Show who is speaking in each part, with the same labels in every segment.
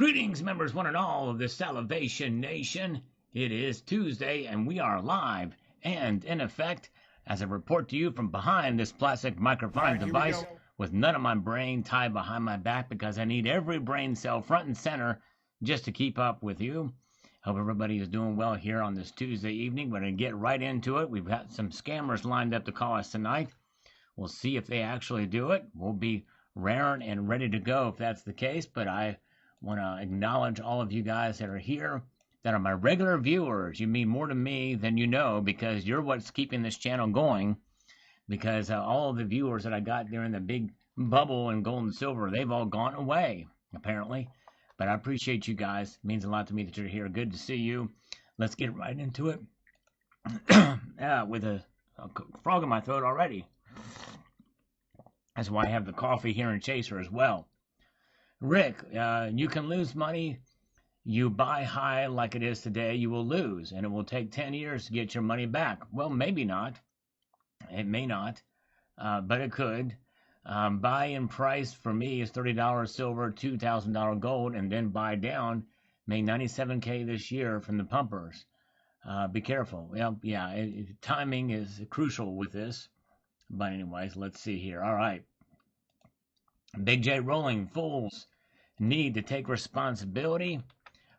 Speaker 1: Greetings, members one and all of the Salivation Nation. It is Tuesday, and we are live and in effect as I report to you from behind this plastic microphone device with none of my brain tied behind my back because I need every brain cell front and center just to keep up with you. Hope everybody is doing well here on this Tuesday evening. We're going to get right into it. We've got some scammers lined up to call us tonight. We'll see if they actually do it. We'll be raring and ready to go if that's the case, but I want to acknowledge all of you guys that are here, that are my regular viewers. You mean more to me than you know, because you're what's keeping this channel going, because all of the viewers that I got during the big bubble in gold and silver, they've all gone away, apparently. But I appreciate you guys. It means a lot to me that you're here. Good to see you. Let's get right into it. With a frog in my throat already. That's why I have the coffee here in Chaser as well. Rick, you can lose money. You buy high like it is today, you will lose, and it will take 10 years to get your money back. Well, maybe not. It may not, but it could. Buy-in price for me is $30 silver, $2,000 gold, and then buy down. Made $97K this year from the pumpers. Be careful. Well, yeah, timing is crucial with this. But anyways, let's see here. All right. Big J Rolling, fools need to take responsibility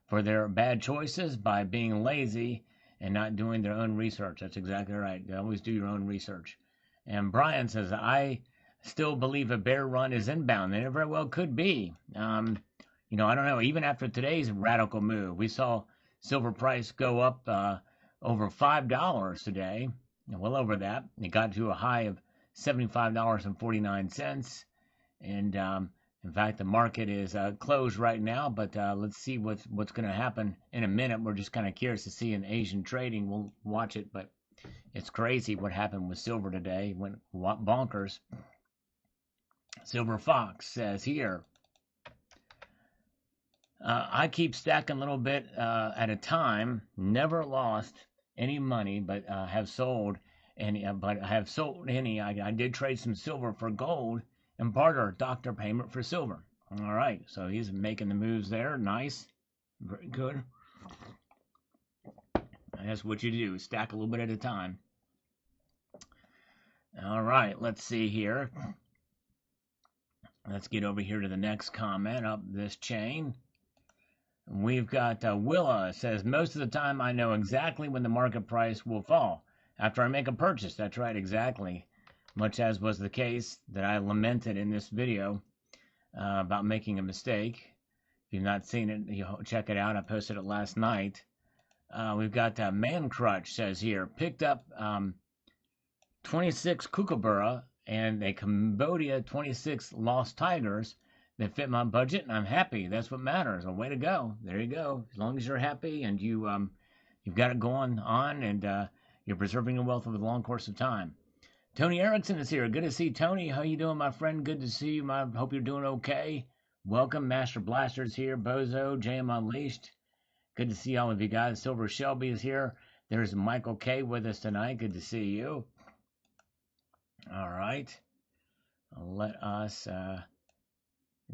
Speaker 1: for their bad choices by being lazy and not doing their own research. That's exactly right. You always do your own research. And Brian says, I still believe a bear run is inbound. And it very well could be. I don't know. Even after today's radical move, we saw silver price go up over $5 today. Well over that. It got to a high of $75.49. And in fact, the market is closed right now, but let's see what's going to happen in a minute. We're just kind of curious to see in Asian trading. We'll watch it, but it's crazy what happened with silver today. It went bonkers. Silver Fox says here, I keep stacking a little bit at a time. Never lost any money, but have sold any. I did trade some silver for gold and barter doctor payment for silver. All right, so he's making the moves there. Nice. Very good. That's what you do. Stack a little bit at a time. All right, let's see here. Let's get over here to the next comment up this chain. We've got Willa says, most of the time I know exactly when the market price will fall after I make a purchase. That's right, exactly. Much as was the case that I lamented in this video about making a mistake. If you've not seen it, check it out. I posted it last night. We've got Man Crutch says here, picked up 26 kookaburra and a Cambodia 26 lost tigers that fit my budget, and I'm happy. That's what matters. A way to go. There you go. As long as you're happy and you've got it going on and you're preserving your wealth over the long course of time. Tony Erickson is here. Good to see Tony. How you doing, my friend? Good to see you. Hope you're doing okay. Welcome. Master Blaster's here. Bozo. JM Unleashed. Good to see all of you guys. Silver Shelby is here. There's Michael K with us tonight. Good to see you. All right. Let us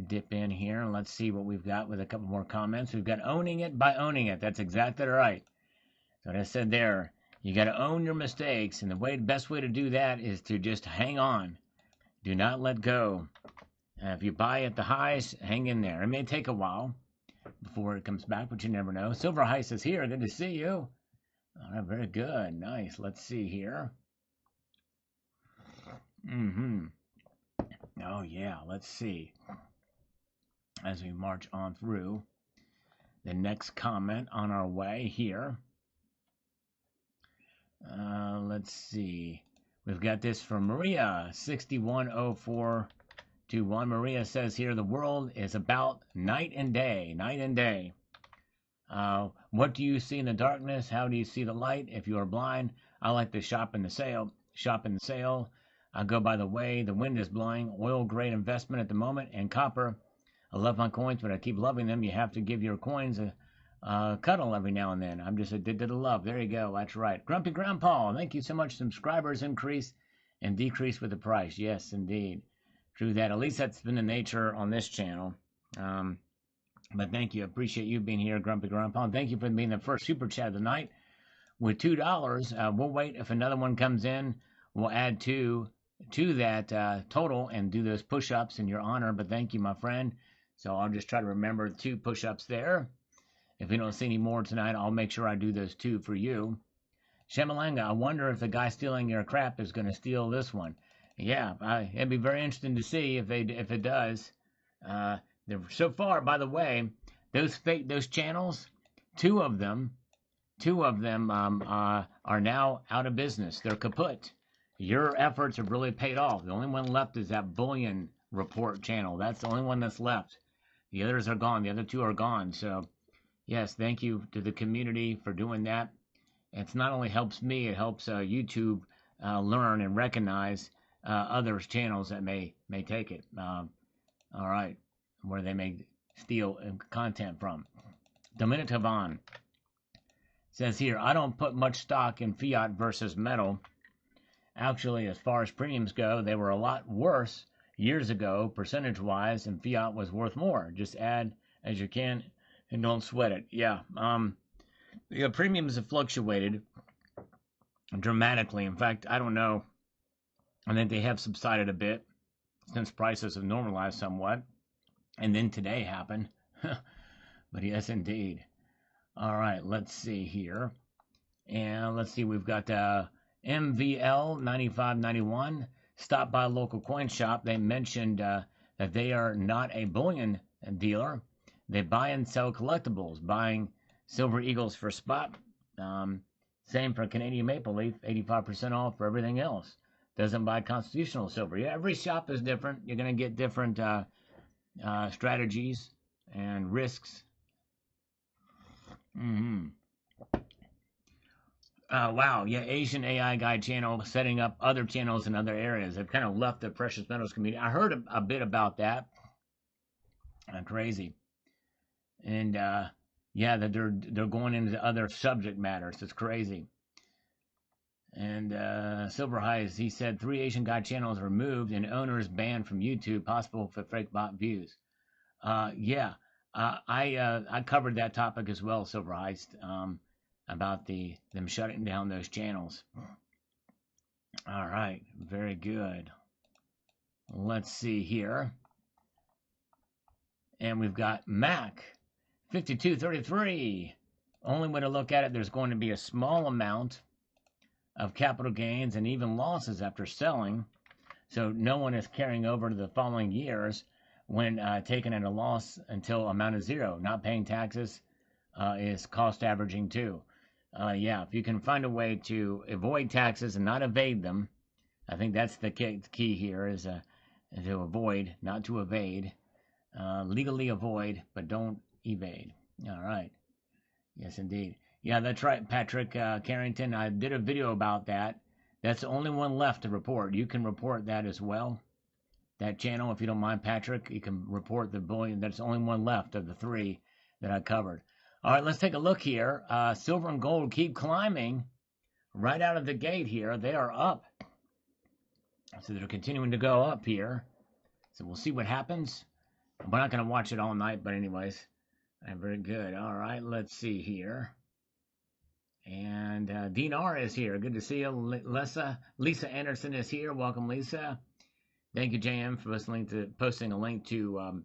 Speaker 1: dip in here and let's see what we've got with a couple more comments. We've got owning it by owning it. That's exactly right. So what I said there. You got to own your mistakes, and the best way to do that is to just hang on. Do not let go. If you buy at the highs, hang in there. It may take a while before it comes back, but you never know. Silver Heist is here. Good to see you. All right, very good. Nice. Let's see here. Oh, yeah. Let's see. As we march on through the next comment on our way here. Let's see. We've got this from Maria, 610421. Maria says here, the world is about night and day. Night and day. What do you see in the darkness? How do you see the light? If you are blind, I like to shop in the sale. I go by the way the wind is blowing. Oil, great investment at the moment. And copper. I love my coins, but I keep loving them. You have to give your coins a cuddle every now and then. I'm just addicted to love. There you go. That's right. Grumpy Grandpa, thank you so much. Subscribers increase and decrease with the price. Yes, indeed. True that. At least that's been the nature on this channel. But thank you. I appreciate you being here, Grumpy Grandpa. And thank you for being the first super chat of the night with $2. We'll wait. If another one comes in, we'll add two to that total and do those push-ups in your honor. But thank you, my friend. So I'll just try to remember 2 push-ups there. If we don't see any more tonight, I'll make sure I do those 2 for you. Shamalanga, I wonder if the guy stealing your crap is going to steal this one. Yeah, it'd be very interesting to see if it does. So far, by the way, those channels, two of them are now out of business. They're kaput. Your efforts have really paid off. The only one left is that bullion report channel. That's the only one that's left. The others are gone. The other 2 are gone. So, yes, thank you to the community for doing that. It's not only helps me, it helps YouTube learn and recognize others' channels that may take it. All right, where they may steal content from. Dominitavan says here, I don't put much stock in fiat versus metal. Actually, as far as premiums go, they were a lot worse years ago, percentage-wise, and fiat was worth more. Just add as you can and don't sweat it. Yeah, the premiums have fluctuated dramatically. In fact, I don't know. I think they have subsided a bit since prices have normalized somewhat. And then today happened. But yes, indeed. All right, let's see here. And let's see, we've got MVL 9591. Stopped by a local coin shop. They mentioned that they are not a bullion dealer. They buy and sell collectibles, buying Silver Eagles for spot. Same for Canadian Maple Leaf, 85% off for everything else. Doesn't buy constitutional silver. Yeah, every shop is different. You're going to get different strategies and risks. Wow, yeah, Asian AI Guide channel setting up other channels in other areas. They've kind of left the precious metals community. I heard a bit about that. Crazy. And yeah, that they're going into other subject matters. It's crazy. And Silver Highs, he said 3 Asian Guide channels removed and owners banned from YouTube, possible for fake bot views. Yeah, I covered that topic as well, Silver Heist, about them shutting down those channels. All right, very good. Let's see here. And we've got Mac 5233. Only way to look at it, there's going to be a small amount of capital gains and even losses after selling. So no one is carrying over to the following years when taken at a loss until amount is 0. Not paying taxes is cost averaging too. Yeah, if you can find a way to avoid taxes and not evade them, I think that's the key here is to avoid, not to evade. Legally avoid, but don't evade. All right. Yes, indeed. Yeah, that's right, Patrick Carrington. I did a video about that. That's the only one left to report. You can report that as well. That channel, if you don't mind, Patrick, you can report the bullion. That's the only one left of the 3 that I covered. All right, let's take a look here. Silver and gold keep climbing right out of the gate here. They are up. So they're continuing to go up here. So we'll see what happens. We're not going to watch it all night, but anyways, very good. All right, let's see here. And Dinar is here. Good to see you. Lisa Anderson is here. Welcome, Lisa. Thank you, JM, for posting a link to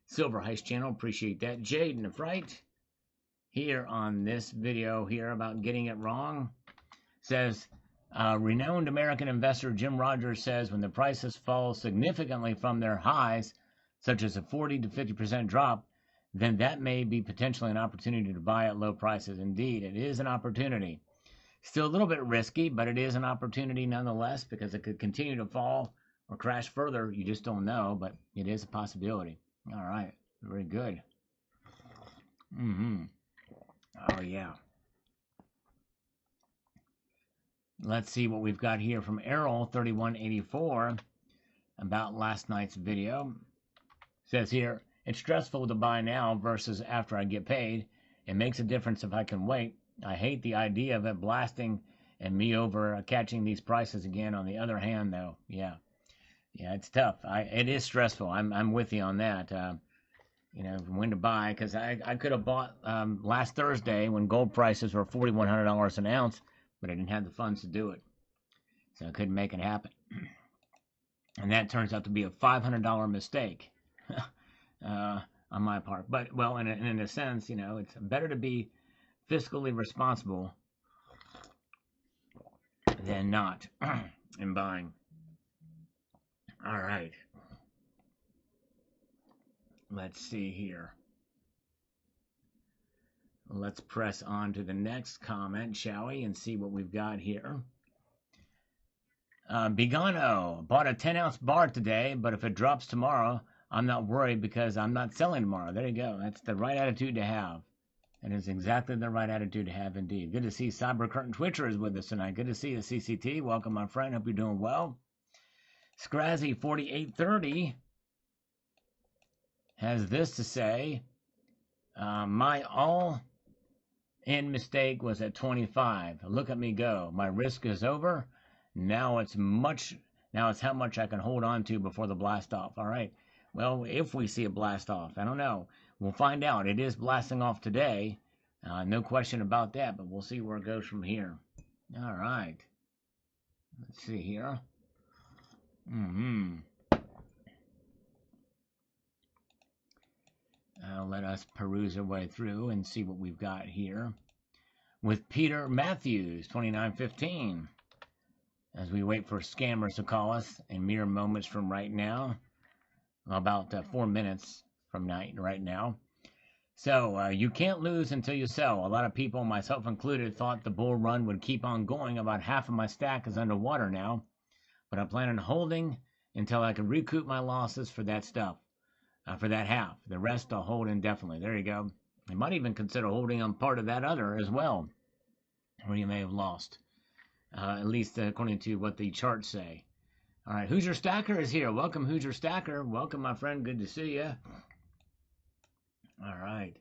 Speaker 1: Silver Heist channel. Appreciate that. Jade and the Fright here on this video here about getting it wrong says, renowned American investor Jim Rogers says when the prices fall significantly from their highs, such as a 40 to 50% drop, then that may be potentially an opportunity to buy at low prices. Indeed, it is an opportunity. Still a little bit risky, but it is an opportunity nonetheless because it could continue to fall or crash further. You just don't know, but it is a possibility. All right, very good. Oh, yeah. Let's see what we've got here from Errol 3184 about last night's video. Says here, it's stressful to buy now versus after I get paid. It makes a difference if I can wait. I hate the idea of it blasting and me over catching these prices again. On the other hand, though, yeah, it's tough. It is stressful. I'm with you on that. when to buy, because I could have bought last Thursday when gold prices were $4,100 an ounce, but I didn't have the funds to do it, so I couldn't make it happen. And that turns out to be a $500 mistake on my part. But, well, in a sense, it's better to be fiscally responsible than not in buying. All right. Let's see here. Let's press on to the next comment, shall we, and see what we've got here. Bigano, bought a 10-ounce bar today, but if it drops tomorrow, I'm not worried because I'm not selling tomorrow. There you go. That's the right attitude to have. That is exactly the right attitude to have indeed. Good to see Cyber Curtain Twitcher is with us tonight. Good to see you, CCT. Welcome, my friend. Hope you're doing well. Scrazzy 4830 has this to say. My all-in mistake was at 25. Look at me go. My risk is over. Now it's how much I can hold on to before the blast off. All right. Well, if we see a blast off, I don't know. We'll find out. It is blasting off today. No question about that, but we'll see where it goes from here. All right. Let's see here. Let us peruse our way through and see what we've got here. With Peter Matthews, 2915. As we wait for scammers to call us in mere moments from right now. About 4 minutes from right now. So, you can't lose until you sell. A lot of people, myself included, thought the bull run would keep on going. About half of my stack is underwater now. But I plan on holding until I can recoup my losses for that stuff. For that half. The rest I'll hold indefinitely. There you go. You might even consider holding on part of that other as well. Where you may have lost. At least according to what the charts say. All right, Hoosier Stacker is here. Welcome, Hoosier Stacker. Welcome, my friend. Good to see you. All right.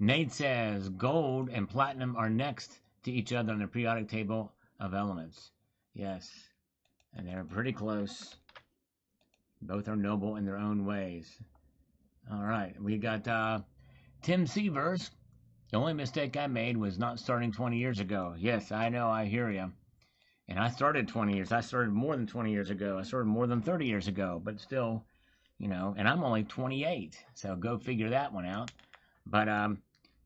Speaker 1: Nate says gold and platinum are next to each other on the periodic table of elements. Yes, and they're pretty close. Both are noble in their own ways. All right, we got Tim Severs. The only mistake I made was not starting 20 years ago. Yes, I know, I hear you. And I started 20 years. I started more than 20 years ago. I started more than 30 years ago. But still, and I'm only 28. So go figure that one out. But,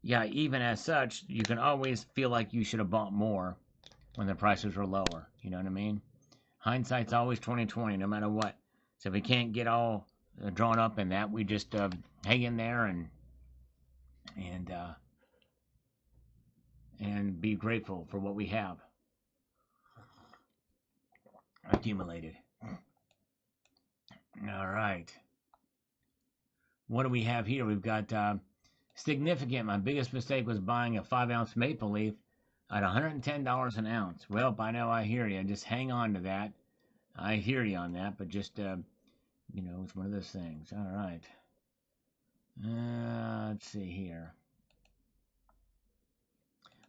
Speaker 1: yeah, even as such, you can always feel like you should have bought more when the prices were lower. You know what I mean? Hindsight's always 20/20, no matter what. So we can't get all drawn up in that. We just hang in there and be grateful for what we have accumulated. All right. What do we have here? We've got significant. My biggest mistake was buying a 5-ounce maple leaf at $110 an ounce. Well, by now I hear you. Just hang on to that. I hear you on that, but just, it's one of those things. All right. Let's see here.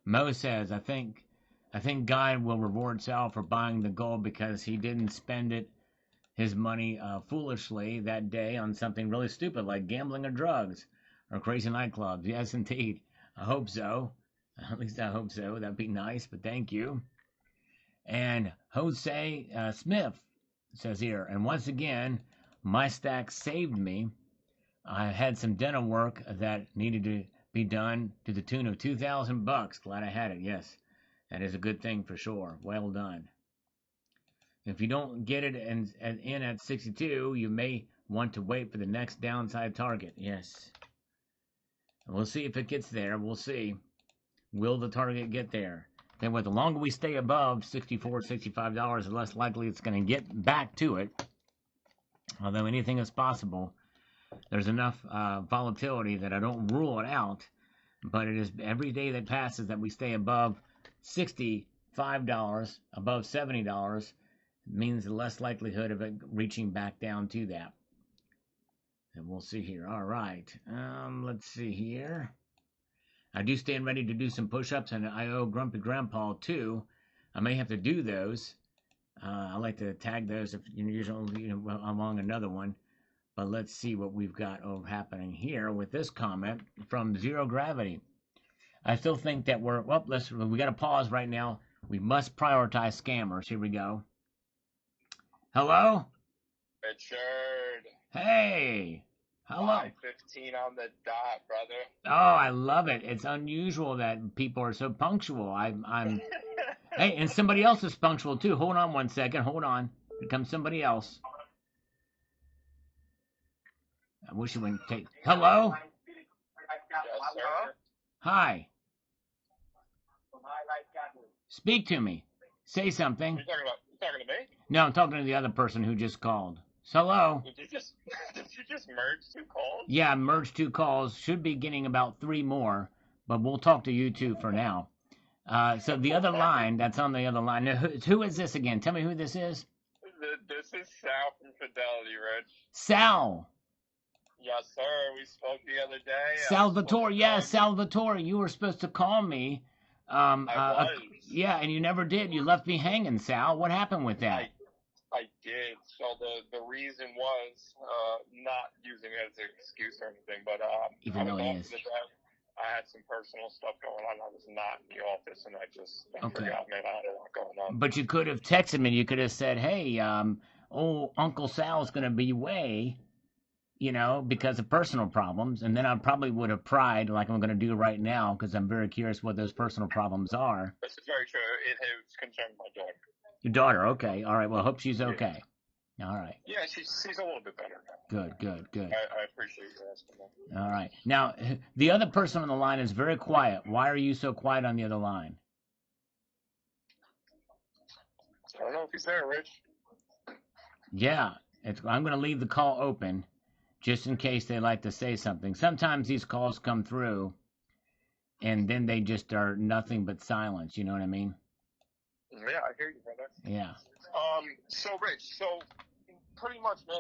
Speaker 1: Mo says, I think God will reward Sal for buying the gold because he didn't spend his money foolishly that day on something really stupid like gambling or drugs or crazy nightclubs. Yes, indeed. I hope so. At least I hope so. That'd be nice, but thank you. And Jose Smith says here, and once again, my stack saved me. I had some dental work that needed to be done to the tune of $2,000. Glad I had it. Yes, that is a good thing for sure. Well done. If you don't get it in at 62, you may want to wait for the next downside target. Yes. We'll see if it gets there. We'll see. Will the target get there? Then the longer we stay above $64, $65, the less likely it's going to get back to it. Although anything is possible. There's enough volatility that I don't rule it out, but it is every day that passes that we stay above $65, above $70, means the less likelihood of it reaching back down to that. And we'll see here. All right. Let's see here. I do stand ready to do some push-ups, and I owe Grumpy Grandpa too. I may have to do those. I like to tag those if usually along another one. But let's see what we've got happening here with this comment from Zero Gravity. I still think that we got to pause right now. We must prioritize scammers. Here we go. Hello?
Speaker 2: Richard.
Speaker 1: Hey. Hello.
Speaker 2: 5:15 on the dot, brother.
Speaker 1: Oh, I love it. It's unusual that people are so punctual. I'm Hey, and somebody else is punctual too. Hold on one second. Hold on. Here comes somebody else. I wish you wouldn't take. Hello?
Speaker 2: Yes, sir.
Speaker 1: Hi. Speak to me. Say something.
Speaker 2: You talking to me?
Speaker 1: No, I'm talking to the other person who just called. Hello?
Speaker 2: Did you just merge two calls?
Speaker 1: Yeah, merged two calls. Should be getting about 3 more, but we'll talk to you two for now. So the other line, that's on the other line. Now, who is this again? Tell me who this is.
Speaker 2: This is Sal from Fidelity, Rich.
Speaker 1: Sal.
Speaker 2: Yes, sir. We spoke the other day.
Speaker 1: Salvatore. Yeah, Salvatore. You were supposed to call me.
Speaker 2: I was.
Speaker 1: Yeah, and you never did. You left me hanging, Sal. What happened with that?
Speaker 2: I did. So the reason was not using it as an excuse or anything, but
Speaker 1: Even though it is.
Speaker 2: I had some personal stuff going on. I was not in the office, and I forgot, man. I had a lot going on.
Speaker 1: But you could have texted me. You could have said, hey, Uncle Sal's going to be away, because of personal problems. And then I probably would have pried like I'm going to do right now because I'm very curious what those personal problems are.
Speaker 2: This is very true. It was concerning my daughter.
Speaker 1: Your daughter, okay. All right, well, I hope she's okay. All right.
Speaker 2: Yeah, she's a little bit better now.
Speaker 1: Good.
Speaker 2: I appreciate you asking that.
Speaker 1: All right. Now, the other person on the line is very quiet. Why are you so quiet on the other line?
Speaker 2: I don't know if he's there, Rich.
Speaker 1: Yeah, I'm going to leave the call open just in case they like to say something. Sometimes these calls come through, and then they just are nothing but silence. You know what I mean?
Speaker 2: Yeah, I hear you, brother.
Speaker 1: Yeah.
Speaker 2: So, Rich, pretty much, man,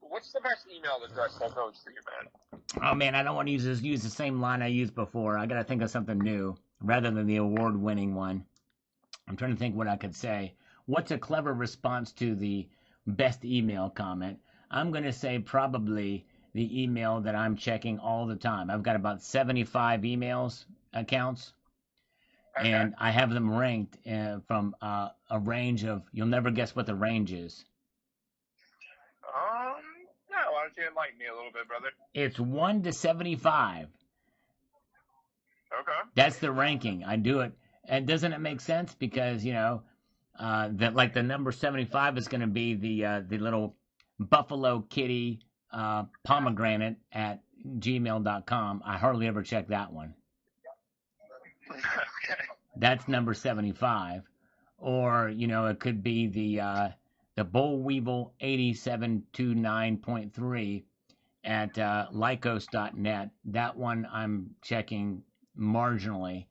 Speaker 2: what's the best email address that goes for you, man?
Speaker 1: Oh, man, I don't want to use the same line I used before. I got to think of something new rather than the award-winning one. I'm trying to think what I could say. What's a clever response to the best email comment? I'm going to say probably the email that I'm checking all the time. I've got about 75 emails accounts.
Speaker 2: Okay.
Speaker 1: And I have them ranked from a range of, you'll never guess what the range is.
Speaker 2: Yeah, why don't you enlighten me a little bit, brother?
Speaker 1: It's 1 to 75.
Speaker 2: Okay.
Speaker 1: That's the ranking. I do it. And doesn't it make sense? Because, that like the number 75 is going to be the little Buffalo Kitty pomegranate at gmail.com. I hardly ever check that one.
Speaker 2: Okay.
Speaker 1: That's number 75. Or, it could be the Bollweevil 8729.3 at lycos.net. That one I'm checking marginally.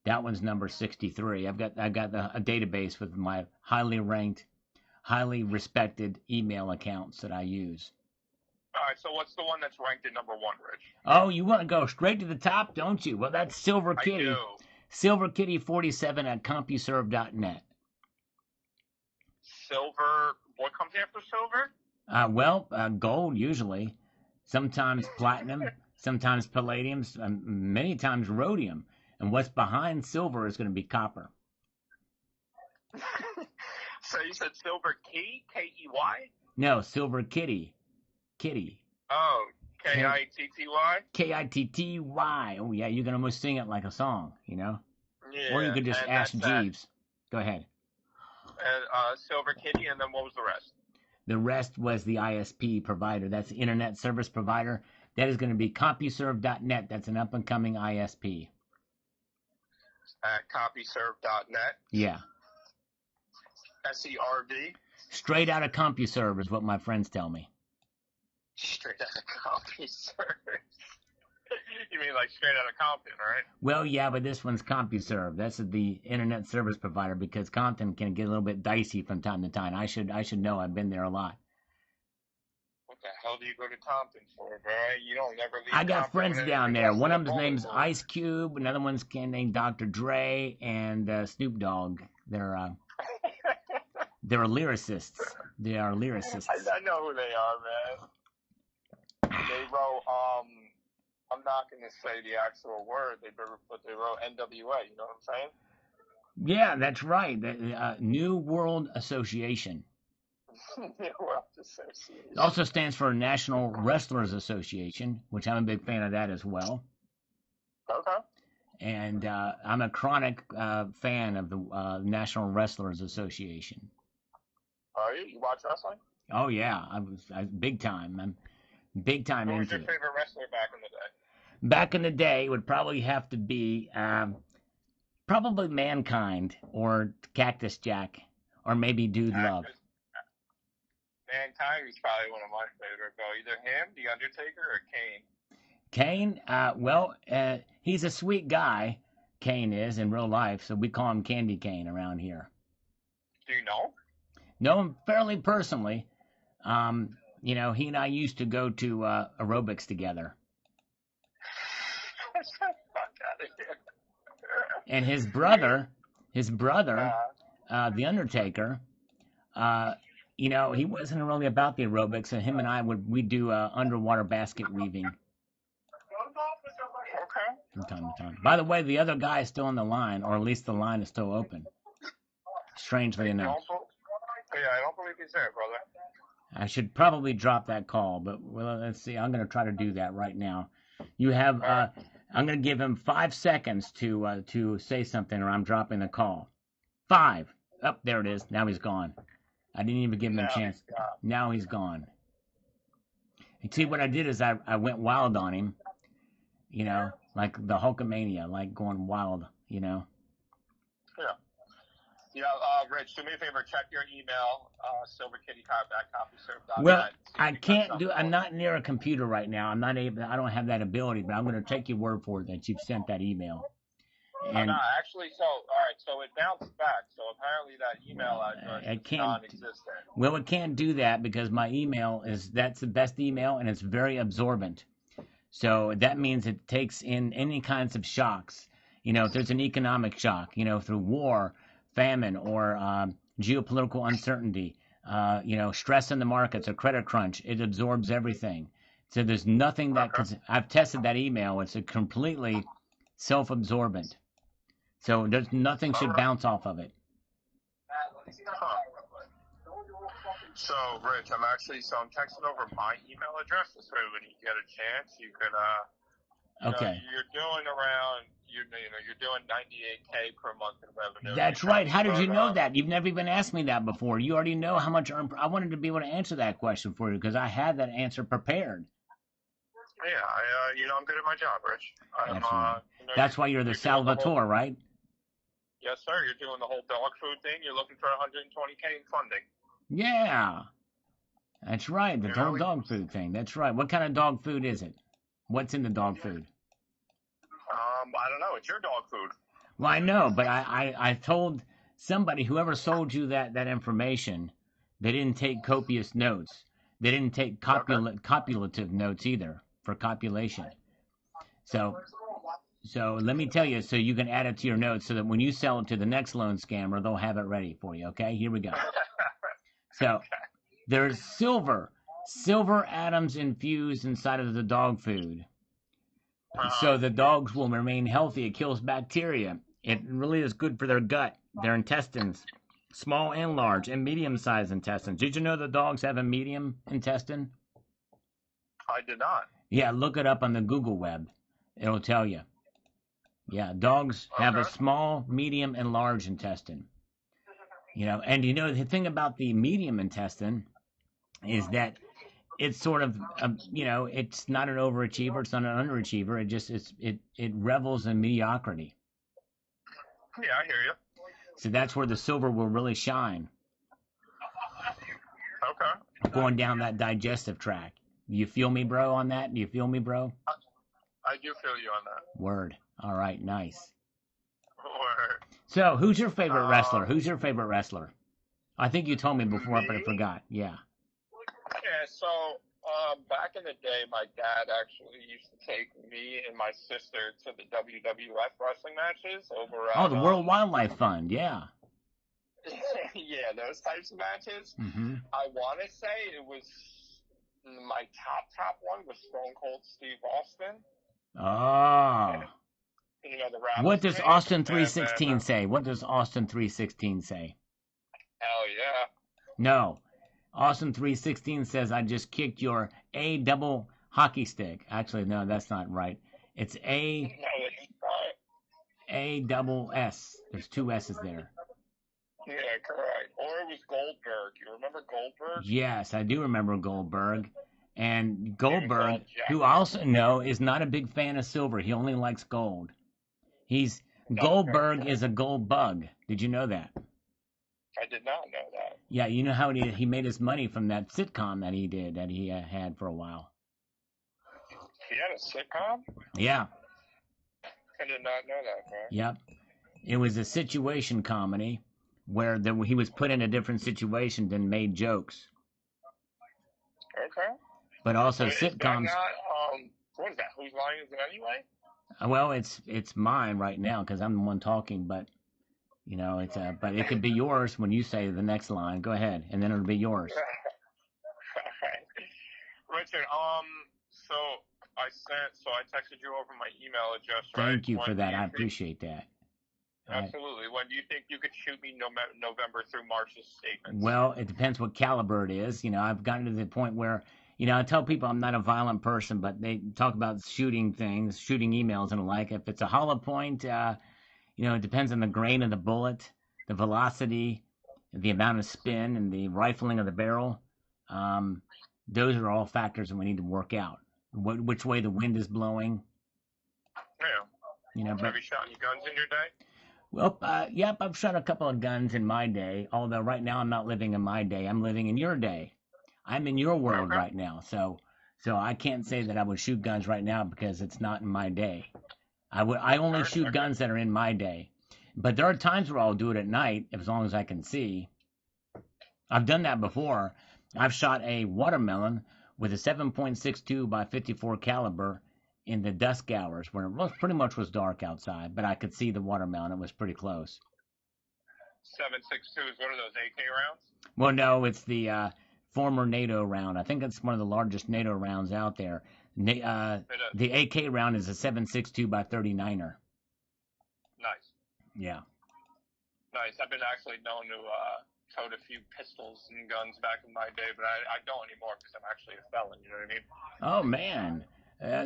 Speaker 1: That one's number 63. I've got a database with my highly ranked, highly respected email accounts that I use.
Speaker 2: All right, so what's the one that's ranked at number 1, Rich?
Speaker 1: Oh, you want to go straight to the top, don't you? Well, that's Silver Kitty.
Speaker 2: I do.
Speaker 1: Silver Kitty 47 at CompuServe.net.
Speaker 2: Silver. What comes after silver?
Speaker 1: Gold usually. Sometimes platinum. Sometimes palladium. Many times rhodium. And what's behind silver is going to be copper.
Speaker 2: So you said Silver Kitty, K-E-Y?
Speaker 1: No, Silver Kitty. Kitty.
Speaker 2: Oh, K-I-T-T-Y?
Speaker 1: K-I-T-T-Y. Oh, yeah, you can almost sing it like a song,
Speaker 2: Yeah.
Speaker 1: Or you could just ask Jeeves. Go ahead.
Speaker 2: Silver Kitty, and then what was the rest?
Speaker 1: The rest was the ISP provider. That's the Internet Service Provider. That is going to be CompuServe.net. That's an up-and-coming ISP.
Speaker 2: At CompuServe.net?
Speaker 1: Yeah.
Speaker 2: S-E-R-V?
Speaker 1: Straight out of CompuServe is what my friends tell me.
Speaker 2: Straight out of CompuServe? You mean like straight out of Compton, right?
Speaker 1: Well, yeah, but this one's CompuServe. That's the Internet Service Provider because Compton can get a little bit dicey from time to time. I should know. I've been there a lot.
Speaker 2: What the hell do you go to Compton for, bro? You don't never leave.
Speaker 1: I got
Speaker 2: Compton
Speaker 1: friends down there. One of them's name's
Speaker 2: for.
Speaker 1: Ice Cube. Another one's named Dr. Dre and Snoop Dogg. They're lyricists. They are lyricists.
Speaker 2: I know who they are, man. wrote, I'm not going to say the actual word, but they wrote NWA, you know what I'm saying?
Speaker 1: Yeah, that's right. The New World Association.
Speaker 2: World Association.
Speaker 1: It also stands for National Wrestlers Association, which I'm a big fan of that as well.
Speaker 2: Okay.
Speaker 1: And I'm a chronic fan of the National Wrestlers Association.
Speaker 2: Are you? You watch wrestling?
Speaker 1: Oh yeah, I big time. I'm big time
Speaker 2: Who was
Speaker 1: into
Speaker 2: your
Speaker 1: it.
Speaker 2: favorite wrestler back in the day?
Speaker 1: Back in the day, it would probably have to be probably Mankind or Cactus Jack or maybe Dude Love.
Speaker 2: Mankind is probably one of my favorite, though. Either him, The Undertaker, or Kane.
Speaker 1: Kane, well, he's a sweet guy. Kane is in real life, so we call him Candy Cane around here.
Speaker 2: Do you know?
Speaker 1: Know him fairly personally. You know, he and I used to go to aerobics together. And his brother, The Undertaker, you know, he wasn't really about the aerobics, and him and I we'd do underwater basket weaving.
Speaker 2: Okay.
Speaker 1: From time to time. By the way, the other guy is still on the line, or at least the line is still open. Strangely enough.
Speaker 2: Yeah, I don't believe he's there, brother.
Speaker 1: I should probably drop that call, but well, let's see. I'm going to try to do that right now. You have, I'm going to give him 5 seconds to say something, or I'm dropping the call. 5. Oh, there it is. Now he's gone. I didn't even give him a chance. Now he's gone. And see, what I did is I went wild on him. You know, like the Hulkamania, like going wild, you know.
Speaker 2: Yeah. Yeah, Rich, do me a favor, check your email, silverkittycop.com.
Speaker 1: Well, I can't do, I'm not near a computer right now. I'm not able, I don't have that ability, but I'm going to take your word for it that you've sent that email.
Speaker 2: And actually, all right, so it bounced back. So apparently that email address is non-existent.
Speaker 1: Well, it can't do that because my email that's the best email, and it's very absorbent. So that means it takes in any kinds of shocks. You know, if there's an economic shock, you know, through war, famine, or geopolitical uncertainty, you know, stress in the markets, a credit crunch, it absorbs everything. So there's nothing that I've tested that email. It's a completely self-absorbent. So there's nothing should bounce off of it.
Speaker 2: So, Rich, I'm texting over my email address. This way, when you get a chance, you could,
Speaker 1: okay.
Speaker 2: You're doing around, you're doing 98K per month in revenue.
Speaker 1: That's right. How did you know that? You've never even asked me that before. You already know how much I wanted to be able to answer that question for you because I had that answer prepared.
Speaker 2: Yeah, I'm good at my job, Rich.
Speaker 1: That's why you're the Salvatore, right?
Speaker 2: Yes, sir. You're doing the whole dog food thing. You're looking for 120K in funding.
Speaker 1: Yeah, that's right. The whole dog food thing. That's right. What kind of dog food is it? What's in the dog food?
Speaker 2: I don't know. It's your dog food.
Speaker 1: Well, I know, but I told somebody, whoever sold you that information, they didn't take copious notes. They didn't take copulative notes either for copulation. So let me tell you, so you can add it to your notes so that when you sell it to the next loan scammer, they'll have it ready for you. Okay, here we go. So there's silver atoms infused inside of the dog food. So the dogs will remain healthy. It kills bacteria. It really is good for their gut, their intestines, small and large, and medium-sized intestines. Did you know the dogs have a medium intestine?
Speaker 2: I did not.
Speaker 1: Yeah, look it up on the Google web. It'll tell you. Yeah, dogs have a small, medium, and large intestine. You know, and you know the thing about the medium intestine is that it's sort of, you know, it's not an overachiever, it's not an underachiever. It just it revels in mediocrity.
Speaker 2: Yeah, I hear you.
Speaker 1: So that's where the silver will really shine.
Speaker 2: Okay.
Speaker 1: Going down that digestive tract. You feel me, bro, on that? Do you feel me, bro?
Speaker 2: I do feel you on that.
Speaker 1: Word. All right, nice.
Speaker 2: Word.
Speaker 1: So, who's your favorite wrestler? Who's your favorite wrestler? I think you told me before, but I forgot. Yeah.
Speaker 2: Yeah, so back in the day, my dad actually used to take me and my sister to the WWF wrestling matches over at...
Speaker 1: Oh, the World Wildlife Fund, yeah.
Speaker 2: Yeah, those types of matches.
Speaker 1: Mm-hmm.
Speaker 2: I want to say it was My top one was Stone Cold Steve Austin.
Speaker 1: Oh.
Speaker 2: You know, the
Speaker 1: What does
Speaker 2: rattlesnake.
Speaker 1: Austin
Speaker 2: And then,
Speaker 1: 316 say? What does Austin 316 say?
Speaker 2: hell yeah.
Speaker 1: No. Austin 316 says, I just kicked your A double hockey stick. Actually, no, that's not right. It's
Speaker 2: No, it's not.
Speaker 1: A double S. There's two S's there.
Speaker 2: Yeah, correct. Or it was Goldberg. You remember Goldberg?
Speaker 1: Yes, I do remember Goldberg. And
Speaker 2: He was
Speaker 1: Goldberg,
Speaker 2: all jacked.
Speaker 1: who I also know is not a big fan of silver. He only likes gold. Goldberg is a gold bug. Did you know that?
Speaker 2: I did not know that.
Speaker 1: Yeah, you know how he made his money from that sitcom that he did, that he had for a while.
Speaker 2: He had a sitcom?
Speaker 1: Yeah.
Speaker 2: I did not know that, man.
Speaker 1: Yep. It was a situation comedy where he was put in a different situation and made jokes.
Speaker 2: Okay.
Speaker 1: But also
Speaker 2: Is that
Speaker 1: sitcoms.
Speaker 2: not, what is that? Whose line is it anyway?
Speaker 1: Well, it's mine right now because I'm the one talking, but you know, but it could be yours when you say the next line. Go ahead, and then it'll be yours.
Speaker 2: Richard, so I texted you over my email address, right?
Speaker 1: Thank you for that. I appreciate that.
Speaker 2: Absolutely. When do you think you could shoot me November through March's statements?
Speaker 1: Well, it depends what caliber it is. You know, I've gotten to the point where, you know, I tell people I'm not a violent person, but they talk about shooting things, shooting emails and the like. If it's a hollow point, you know, it depends on the grain of the bullet, the velocity, the amount of spin, and the rifling of the barrel. Those are all factors that we need to work out. Which way the wind is blowing.
Speaker 2: Yeah.
Speaker 1: You know,
Speaker 2: have you shot any guns in your day?
Speaker 1: Well, yep, I've shot a couple of guns in my day. Although right now I'm not living in my day. I'm living in your day. I'm in your world right now. So I can't say that I would shoot guns right now because it's not in my day. I only shoot guns that are in my day. But there are times where I'll do it at night as long as I can see. I've done that before. I've shot a watermelon with a 7.62 by 54 caliber in the dusk hours when it pretty much was dark outside, but I could see the watermelon. It was pretty close.
Speaker 2: 7.62 is one of those AK rounds?
Speaker 1: Well, no, it's the former NATO round. I think it's one of the largest NATO rounds out there. The AK round is a 7.62 by 39er.
Speaker 2: Nice.
Speaker 1: Yeah.
Speaker 2: Nice. I've been actually known to tote a few pistols and guns back in my day, but I don't anymore because I'm actually a felon. You know what I mean?
Speaker 1: Oh man.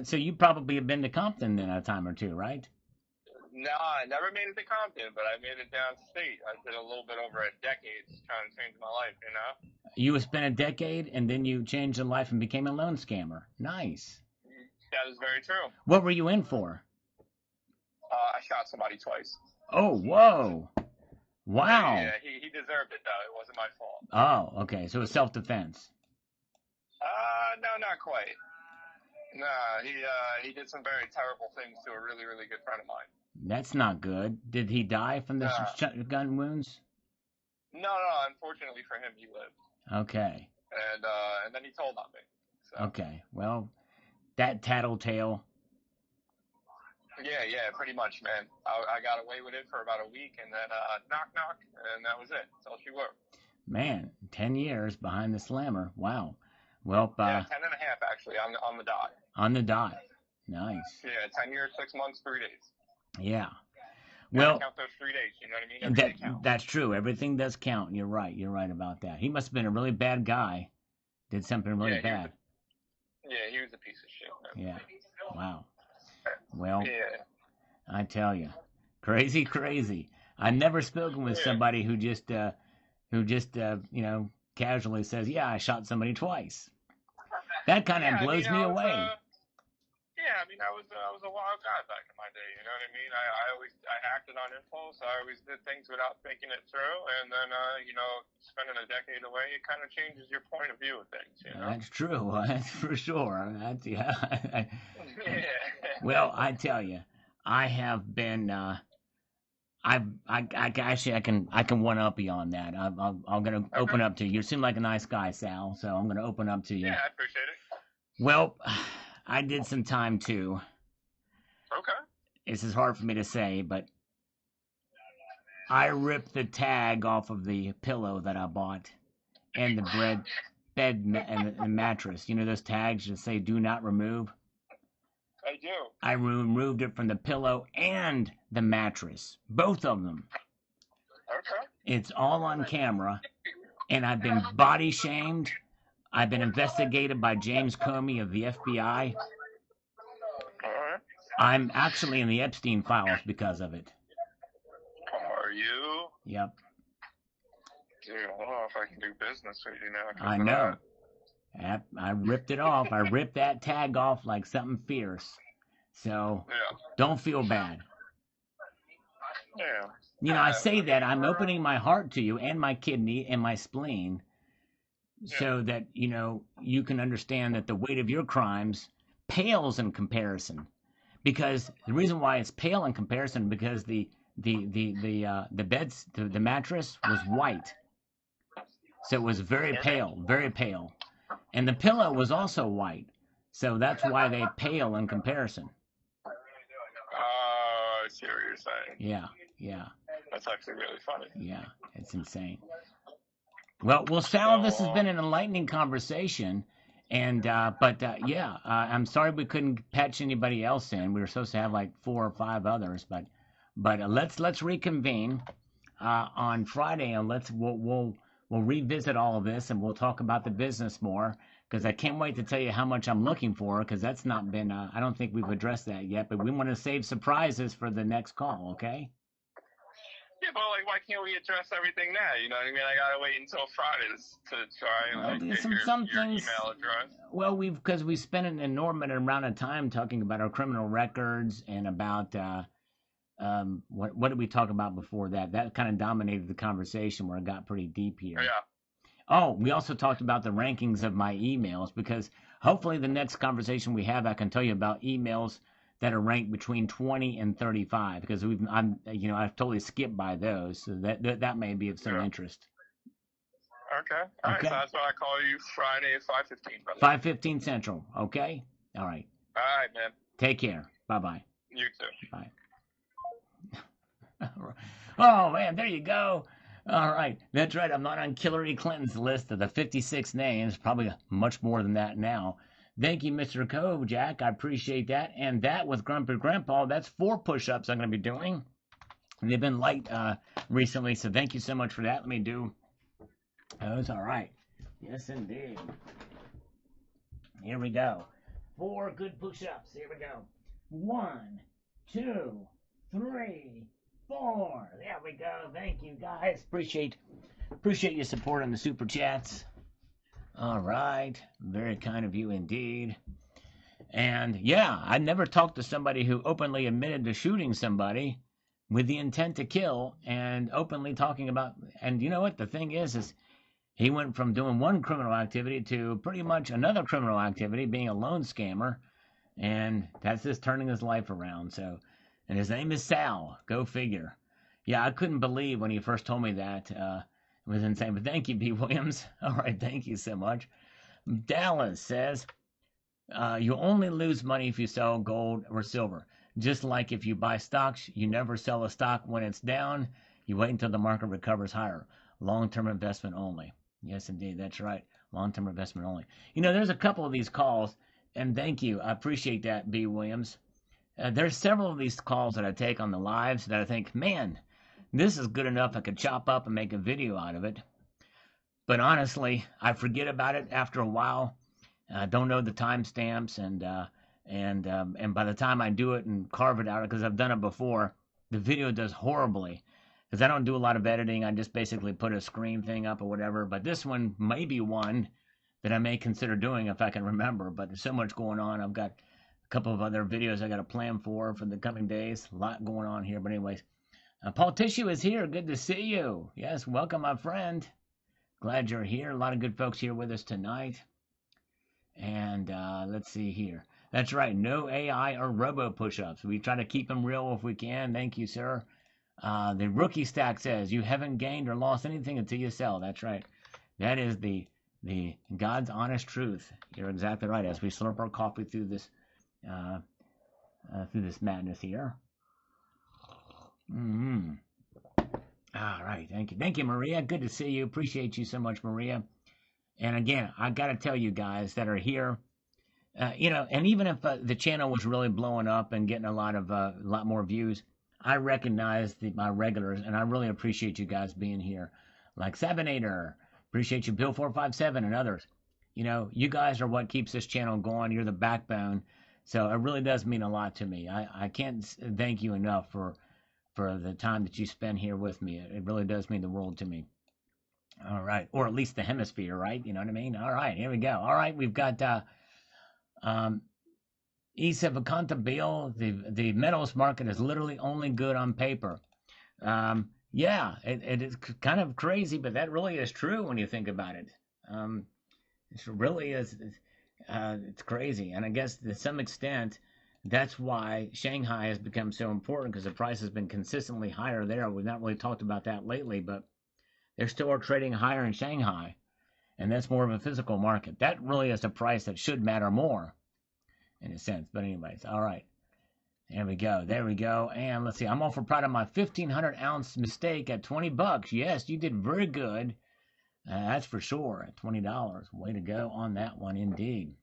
Speaker 1: So you probably have been to Compton then a time or two, right?
Speaker 2: No, I never made it to Compton, but I made it downstate. I did a little bit over a decade trying to change my life, you know?
Speaker 1: You spent a decade and then you changed your life and became a loan scammer. Nice.
Speaker 2: That is very true.
Speaker 1: What were you in for?
Speaker 2: I shot somebody twice.
Speaker 1: Oh, whoa. Wow.
Speaker 2: Yeah, he deserved it, though. It wasn't my fault.
Speaker 1: Oh, okay. So it was self-defense.
Speaker 2: No, not quite. Nah, he did some very terrible things to a really, really good friend of mine.
Speaker 1: That's not good. Did he die from the gun wounds?
Speaker 2: No, unfortunately for him, he lived.
Speaker 1: Okay.
Speaker 2: And then he told on me. So.
Speaker 1: Okay. Well, that tattletale.
Speaker 2: Yeah, pretty much, man. I got away with it for about a week, and then knock, and that was it. That's all she wrote. Man,
Speaker 1: 10 years behind the slammer. Wow. Well,
Speaker 2: 10 and a half, actually, on the dot.
Speaker 1: On the dot. Nice.
Speaker 2: Yeah, 10 years, 6 months, 3 days.
Speaker 1: Yeah.
Speaker 2: Well, count those 3 days, you know what I mean?
Speaker 1: That's true. Everything does count. You're right. You're right about that. He must have been a really bad guy. Did something really bad.
Speaker 2: He was a piece of shit, man.
Speaker 1: Yeah. Wow. Well,
Speaker 2: yeah.
Speaker 1: I tell you, crazy. I've never spoken with somebody who just you know, casually says, "Yeah, I shot somebody twice." That kind of blows me away.
Speaker 2: I mean, I was a wild guy back in my day. You know what I mean? I acted on impulse. I always did things without thinking it through, and then you know, spending a decade away, it kind of changes your point of view of things. You know? That's
Speaker 1: true. That's for sure. Well, I tell you, I have been. I can one up you on that. I'm gonna open up to you. You seem like a nice guy, Sal. So I'm gonna open up to you.
Speaker 2: Yeah, I appreciate it.
Speaker 1: Well, I did some time too.
Speaker 2: Okay.
Speaker 1: This is hard for me to say, but I ripped the tag off of the pillow that I bought, and the and the mattress. You know those tags that say "Do not remove."
Speaker 2: I do.
Speaker 1: I removed it from the pillow and the mattress, both of them.
Speaker 2: Okay.
Speaker 1: It's all on camera, and I've been body shamed. I've been investigated by James Comey of the FBI.
Speaker 2: All right.
Speaker 1: I'm actually in the Epstein files because of it.
Speaker 2: Are you?
Speaker 1: Yep.
Speaker 2: Dude, I don't know if I can do business with you now.
Speaker 1: I know. I ripped it off. I ripped that tag off like something fierce. So
Speaker 2: Yeah.
Speaker 1: don't feel bad.
Speaker 2: Yeah.
Speaker 1: You know, I say that I'm opening my heart to you and my kidney and my spleen so that, you know, you can understand that the weight of your crimes pales in comparison. Because the reason why it's pale in comparison because the mattress was white. So it was very pale, very pale. And the pillow was also white. So that's why they pale in comparison.
Speaker 2: Oh, I see what you're saying.
Speaker 1: Yeah, yeah.
Speaker 2: That's actually really funny.
Speaker 1: Yeah, it's insane. Well, Sal, this has been an enlightening conversation. And, I'm sorry we couldn't patch anybody else in. We were supposed to have like 4 or 5 others, but let's reconvene on Friday and we'll revisit all of this and we'll talk about the business more because I can't wait to tell you how much I'm looking for because that's not been I don't think we've addressed that yet, but we want to save surprises for the next call, okay?
Speaker 2: Yeah, but like, why can't we address everything now? You know what I mean? I gotta wait until Friday to try and get your email address.
Speaker 1: Well, because we spent an enormous amount of time talking about our criminal records and about what did we talk about before that? That kind of dominated the conversation where it got pretty deep here.
Speaker 2: Yeah.
Speaker 1: Oh, we also talked about the rankings of my emails because hopefully the next conversation we have, I can tell you about emails that are ranked between 20 and 35 because I've totally skipped by those, so that may be of some interest.
Speaker 2: Okay. All right. So that's why I call you Friday at 5:15, brother.
Speaker 1: 5:15 Central. Okay. All right.
Speaker 2: All right, man.
Speaker 1: Take care. Bye.
Speaker 2: You too.
Speaker 1: Bye. Oh man, there you go. All right, that's right. I'm not on Hillary Clinton's list of the 56 names. Probably much more than that now. Thank you, Mr. Kojak. I appreciate that. And that with Grumpy Grandpa, that's 4 push-ups I'm going to be doing. And they've been light recently, so thank you so much for that. Let me do those. All right. Yes, indeed. Here we go. 4 good push-ups. Here we go. 1, 2, 3, 4. There we go. Thank you, guys. Appreciate your support on the super chats. All right. Very kind of you indeed. And yeah, I never talked to somebody who openly admitted to shooting somebody with the intent to kill and openly talking about. And you know what? The thing is he went from doing one criminal activity to pretty much another criminal activity, being a loan scammer. And that's just turning his life around. So, and his name is Sal. Go figure. Yeah, I couldn't believe when he first told me that. It was insane. But thank you, B. Williams. All right, thank you so much. Dallas says, you only lose money if you sell gold or silver. Just like if you buy stocks, you never sell a stock when it's down. You wait until the market recovers higher. Long-term investment only. Yes, indeed, that's right. Long-term investment only. You know, there's a couple of these calls, and thank you. I appreciate that, B. Williams. There's several of these calls that I take on the lives that I think, man, this is good enough. I could chop up and make a video out of it. But honestly, I forget about it after a while. I don't know the timestamps, and by the time I do it and carve it out, because I've done it before, the video does horribly. Because I don't do a lot of editing. I just basically put a screen thing up or whatever. But this one may be one that I may consider doing if I can remember. But there's so much going on. I've got a couple of other videos I got to plan for the coming days. A lot going on here. But anyways. Paul Tissue is here. Good to see you. Yes, welcome, my friend. Glad you're here. A lot of good folks here with us tonight. And let's see here. That's right. No AI or robo push-ups. We try to keep them real if we can. Thank you, sir. The rookie stack says you haven't gained or lost anything until you sell. That's right. That is the God's honest truth. You're exactly right. As we slurp our coffee through this madness here. All right, thank you, Maria. Good to see you. Appreciate you so much, Maria. And again, I got to tell you guys that are here, and even if the channel was really blowing up and getting a lot more views, I recognize my regulars, and I really appreciate you guys being here, like Sabinator. Appreciate you, Bill 457, and others. You guys are what keeps this channel going. You're the backbone, so it really does mean a lot to me. I can't thank you enough for the time that you spend here with me. It really does mean the world to me. All right, or at least the hemisphere, right? You know what I mean? All right, here we go. All right, we've got Isa Vakanta Bill. The metals market is literally only good on paper. Yeah, it is kind of crazy, but that really is true when you think about it. It really is. It's crazy, and I guess to some extent, that's why Shanghai has become so important, because the price has been consistently higher there. We've not really talked about that lately, but they're still trading higher in Shanghai, and that's more of a physical market. That really is a price that should matter more, in a sense. But anyways, all right. There we go. There we go. And let's see. I'm awful proud of my 1,500-ounce mistake at $20. Yes, you did very good. That's for sure. At $20. Way to go on that one, indeed.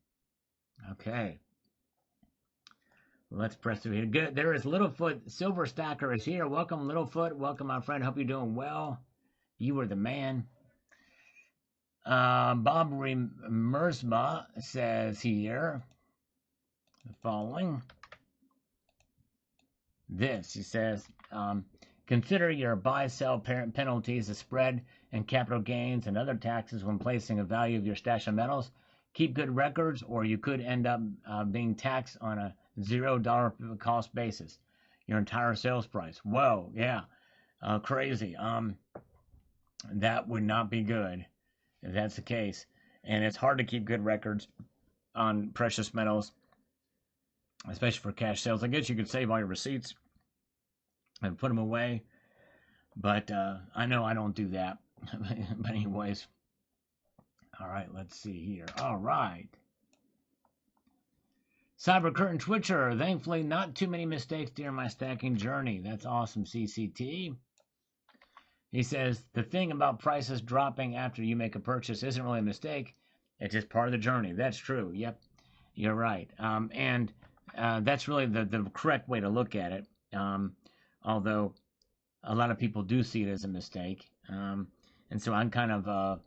Speaker 1: Okay. Let's press through here. Good. There is Littlefoot. Silver Stacker is here. Welcome, Littlefoot. Welcome, my friend. Hope you're doing well. You were the man. Bob Mersma says here the following. He says, consider your buy-sell penalties, the spread and capital gains and other taxes when placing a value of your stash of metals. Keep good records, or you could end up being taxed on a $0 cost basis, your entire sales price. Whoa, yeah, crazy. That would not be good if that's the case. And it's hard to keep good records on precious metals, especially for cash sales. I guess you could save all your receipts and put them away, but I know I don't do that. But anyways, all right, let's see here. All right. Cyber Curtain Twitcher, thankfully not too many mistakes during my stacking journey. That's awesome, CCT. He says, the thing about prices dropping after you make a purchase isn't really a mistake. It's just part of the journey. That's true. Yep, you're right. And that's really the correct way to look at it. Although a lot of people do see it as a mistake. And so I'm kind of,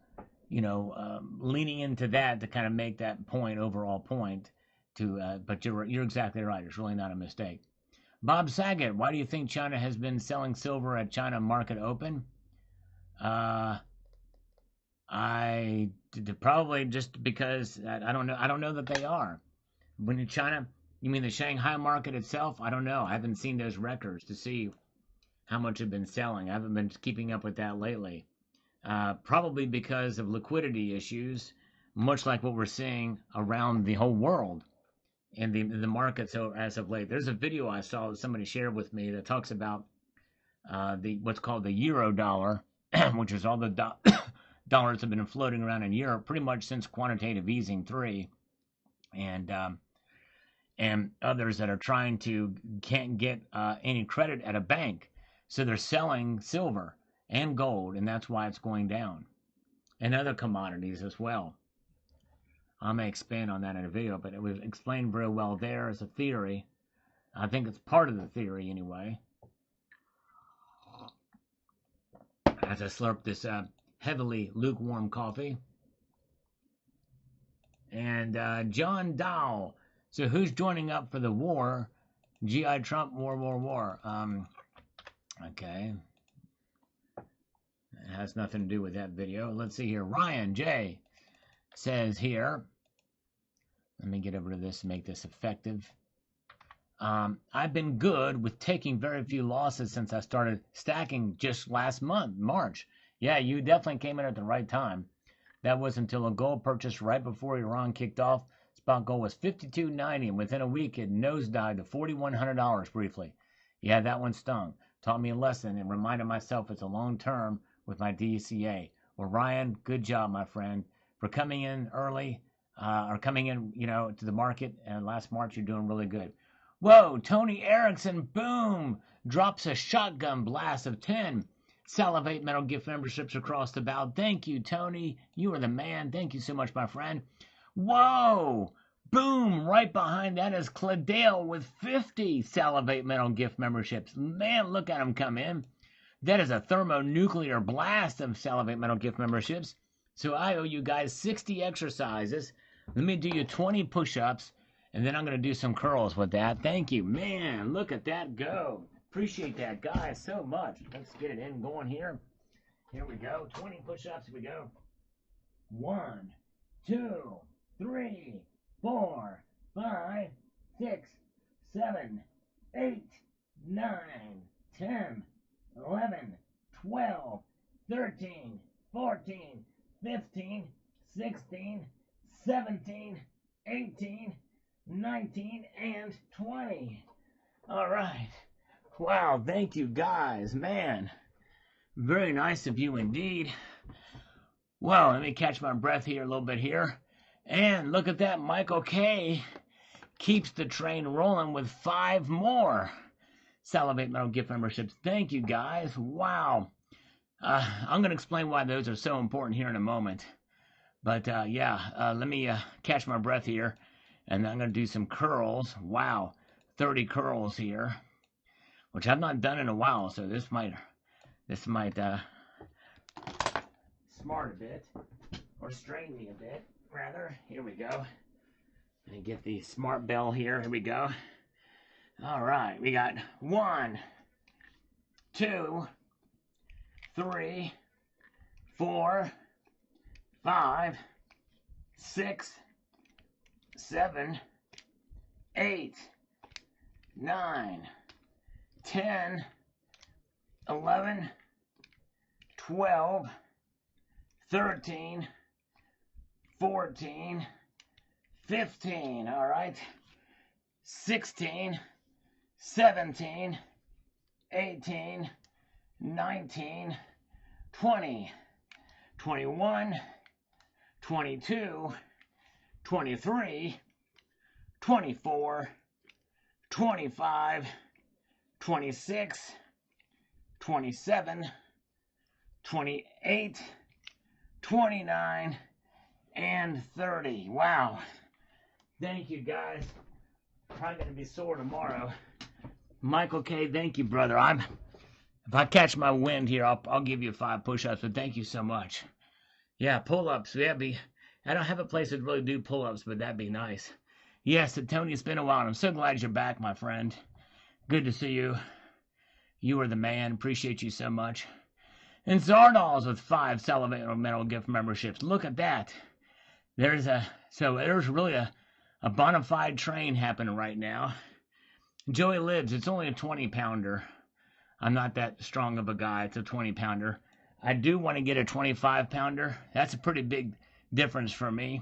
Speaker 1: leaning into that to kind of make that overall point. But you're exactly right. It's really not a mistake. Bob Saget, why do you think China has been selling silver at China Market Open? I probably just because I don't know. I don't know that they are. When in China, you mean the Shanghai market itself? I don't know. I haven't seen those records to see how much have been selling. I haven't been keeping up with that lately. Probably because of liquidity issues, much like what we're seeing around the whole world in the market. So as of late, there's a video I saw that somebody shared with me that talks about what's called the euro dollar, which is all the dollars have been floating around in Europe pretty much since quantitative easing 3, and others that are can't get any credit at a bank, so they're selling silver and gold, and that's why it's going down, and other commodities as well. I may expand on that in a video, but it was explained very well there as a theory. I think it's part of the theory anyway. As I slurp this heavily lukewarm coffee. And John Dow. So who's joining up for the war? G.I. Trump, war. Okay. It has nothing to do with that video. Let's see here. Ryan J. says here. Let me get over to this and make this effective. I've been good with taking very few losses since I started stacking just last month, March. Yeah, you definitely came in at the right time. That was until a gold purchase right before Iran kicked off. Spot gold was $52.90, and within a week it nosedived to $4,100 briefly. Yeah, that one stung. Taught me a lesson and reminded myself it's a long term with my DCA. Well, Ryan, good job, my friend, for coming in early, or coming in, to the market. And last March, you're doing really good. Whoa, Tony Erickson, boom, drops a shotgun blast of 10. Salivate Metal gift memberships across the bow. Thank you, Tony. You are the man. Thank you so much, my friend. Whoa! Boom! Right behind that is Cladale with 50 Salivate Metal gift memberships. Man, look at him come in. That is a thermonuclear blast of Salivate Metal gift memberships. So I owe you guys 60 exercises. Let me do you 20 push-ups, and then I'm going to do some curls with that. Thank you. Man, look at that go. Appreciate that, guys, so much. Let's get it in going here. Here we go. 20 push-ups. Here we go. 1, 2, 3, 4, 5, 6, 7, 8, 9, 10, 11, 12, 13, 14, 15, 16, 17, 18, 19, and 20. All right. Wow, thank you guys. Man, very nice of you indeed. Well, let me catch my breath here a little bit here. And look at that, Michael K. keeps the train rolling with 5 more Salivate Metal gift memberships. Thank you guys. Wow. I'm going to explain why those are so important here in a moment. But let me catch my breath here. And I'm going to do some curls. Wow, 30 curls here, which I've not done in a while. So this might smart a bit, or strain me a bit, rather. Here we go. Let me get the smart bell here. Here we go. All right, we got 1, 2, 3, 4, 5, 6, 7, 8, 9, 10, 11, 12, 13, 14, 15, all right, 16, 17, 18, 19, 20, 21, 22, 23, 24, 25, 26, 27, 28, 29, and 30. Wow. Thank you, guys. Probably going to be sore tomorrow. Michael K., thank you, brother. If I catch my wind here, I'll give you 5 push-ups, but thank you so much. Yeah, pull-ups. I don't have a place to really do pull-ups, but that'd be nice. Yes, Tony, it's been a while, and I'm so glad you're back, my friend. Good to see you. You are the man. Appreciate you so much. And Zardals with 5 Salivate Metal gift memberships. Look at that. There's really a bona fide train happening right now. Joey Libs, it's only a 20-pounder. I'm not that strong of a guy. It's a 20-pounder. I do want to get a 25-pounder. That's a pretty big difference for me.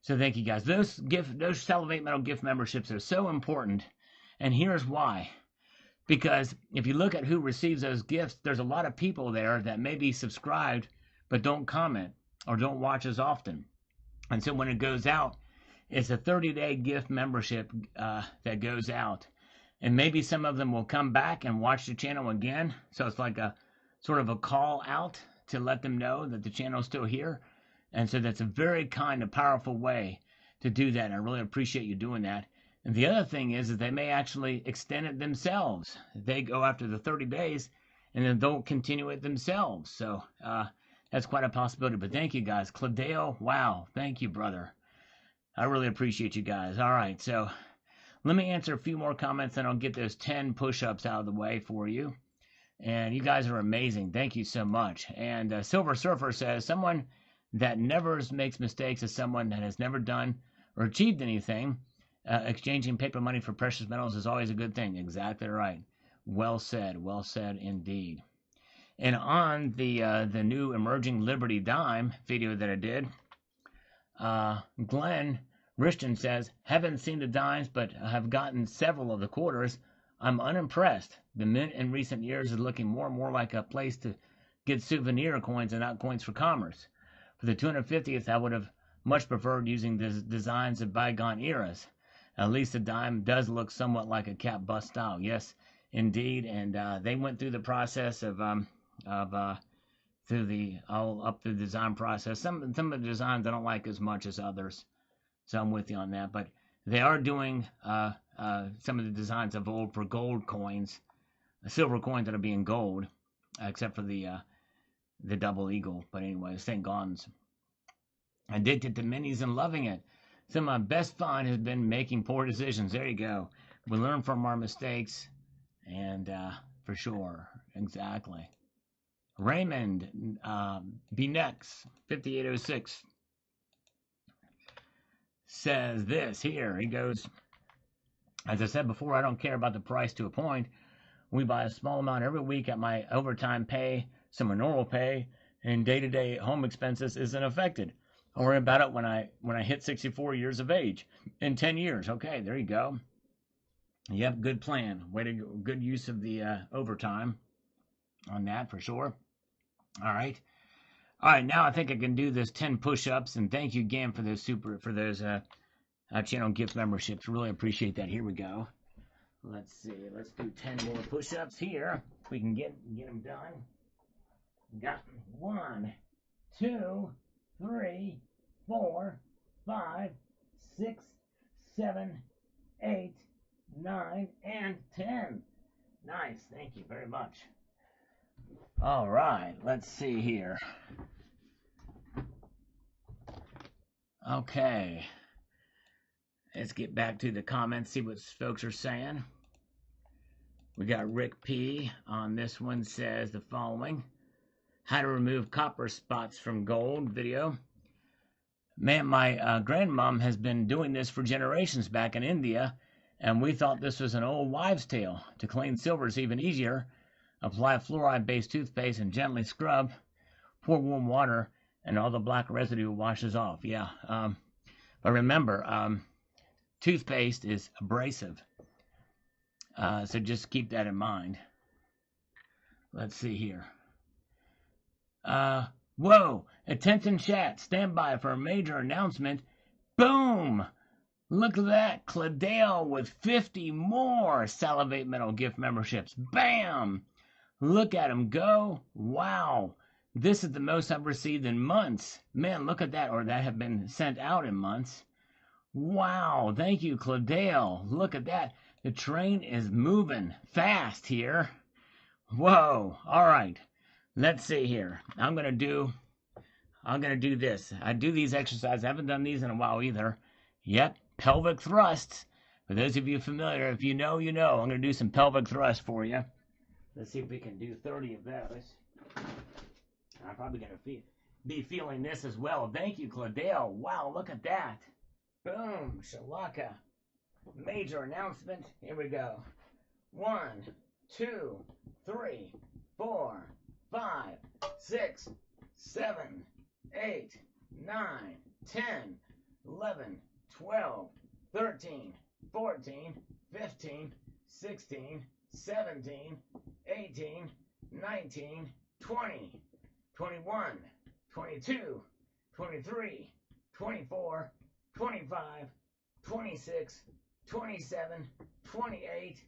Speaker 1: So thank you guys. Those Salivate Metal gift memberships are so important, and here's why. Because if you look at who receives those gifts, there's a lot of people there that may be subscribed but don't comment or don't watch as often. And so when it goes out, it's a 30-day gift membership that goes out. And maybe some of them will come back and watch the channel again. So it's like a sort of a call out to let them know that the channel's still here. And so that's a very kind of powerful way to do that. I really appreciate you doing that. And the other thing is that they may actually extend it themselves. They go after the 30 days and then they'll continue it themselves. So that's quite a possibility. But thank you guys. Cladale, wow. Thank you, brother. I really appreciate you guys. All right, so let me answer a few more comments and I'll get those 10 push-ups out of the way for you. And you guys are amazing. Thank you so much. And Silver Surfer says, someone that never makes mistakes is someone that has never done or achieved anything. Exchanging paper money for precious metals is always a good thing. Exactly right. Well said indeed. And on the new Emerging Liberty Dime video that I did, Glenn Rishton says, haven't seen the dimes, but have gotten several of the quarters. I'm unimpressed. The mint in recent years is looking more and more like a place to get souvenir coins and not coins for commerce. For the 250th, I would have much preferred using the designs of bygone eras. At least the dime does look somewhat like a cap bust style. Yes, indeed. And they went through the process of through the all up the design process. Some of the designs I don't like as much as others, so I'm with you on that. But they are doing some of the designs of old for gold coins, silver coins that are being gold, except for the double eagle. But anyway, St. Gaun's. Addicted to minis and loving it. Some of my best fun has been making poor decisions. There you go. We learn from our mistakes, and for sure, exactly. Raymond be next 5806 says this here. He goes, as I said before, I don't care about the price to a point. We buy a small amount every week at my overtime pay, some normal pay, and day-to-day home expenses isn't affected. I'll worry about it when I hit 64 years of age. In 10 years. Okay, there you go. Yep, good plan. Way to go. Good use of the overtime on that for sure. All right. All right, now I think I can do this 10 push-ups, and thank you again for those channel gift memberships. Really appreciate that. Here we go. Let's see. Let's do 10 more push-ups here. If we can get them done. Got 1, 2, 3, 4, 5, 6, 7, 8, 9, and 10. Nice. Thank you very much. All right. Let's see here. Okay. Let's get back to the comments, see what folks are saying. We got Rick P. on this one says the following. How to remove copper spots from gold video. Man, my grandmom has been doing this for generations back in India, and we thought this was an old wives' tale. To clean silver is even easier. Apply fluoride-based toothpaste and gently scrub. Pour warm water, and all the black residue washes off. Yeah, but remember, toothpaste is abrasive, so just keep that in mind. Let's see here. Whoa! Attention chat, stand by for a major announcement. Boom! Look at that, Cladale with 50 more Salivate Metal gift memberships. Bam! Look at him go. Wow. This is the most I've received in months. Man, look at that, or that have been sent out in months. Wow, thank you, Cladale. Look at that. The train is moving fast here. Whoa, all right. Let's see here. I'm gonna do this. I do these exercises. I haven't done these in a while either. Yep, pelvic thrusts. For those of you familiar, if you know, you know. I'm gonna do some pelvic thrusts for you. Let's see if we can do 30 of those. I'm probably gonna be feeling this as well. Thank you, Cladale. Wow, look at that. Boom, shalaka. Major announcement. Here we go. 1, 2, 3, 4, 5, 6, 7, 8, 9, 10, 11, 12, 13, 14, 15, 16, 17, 18, 19, 20, 21, 22, 23, 24, 25, 26, 27, 28,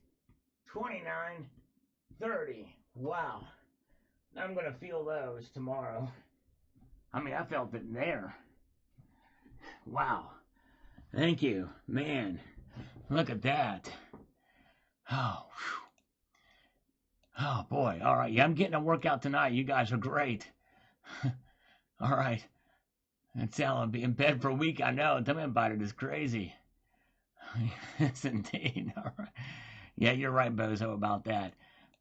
Speaker 1: 29, 30. Wow. I'm going to feel those tomorrow. I mean, I felt it there. Wow. Thank you. Man, look at that. Oh, whew. Oh boy. All right. Yeah, I'm getting a workout tonight. You guys are great. All right. That's how I'll be in bed for a week. I know. Tell me about it. It's crazy. Yes, indeed. All right. Yeah, you're right, Bozo, about that.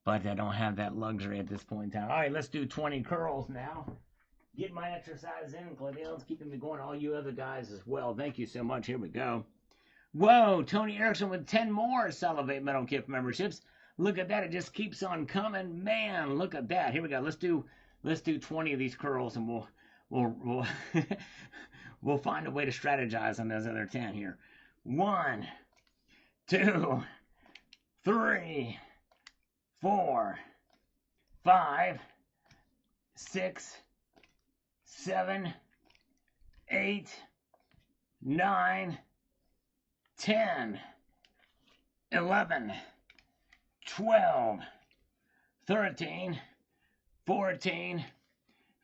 Speaker 1: But I don't have that luxury at this point in time. All right, let's do 20 curls now. Get my exercise in. Cladale's keeping me going. All you other guys as well. Thank you so much. Here we go. Whoa, Tony Erickson with 10 more Salivate Metal gift memberships. Look at that. It just keeps on coming. Man, look at that. Here we go. Let's do 20 of these curls, and we'll we'll find a way to strategize on those other 10 here. 1, 2, 3, 4, 5, 6, 7, 8, 9, 10, 11, 12, 13, 14,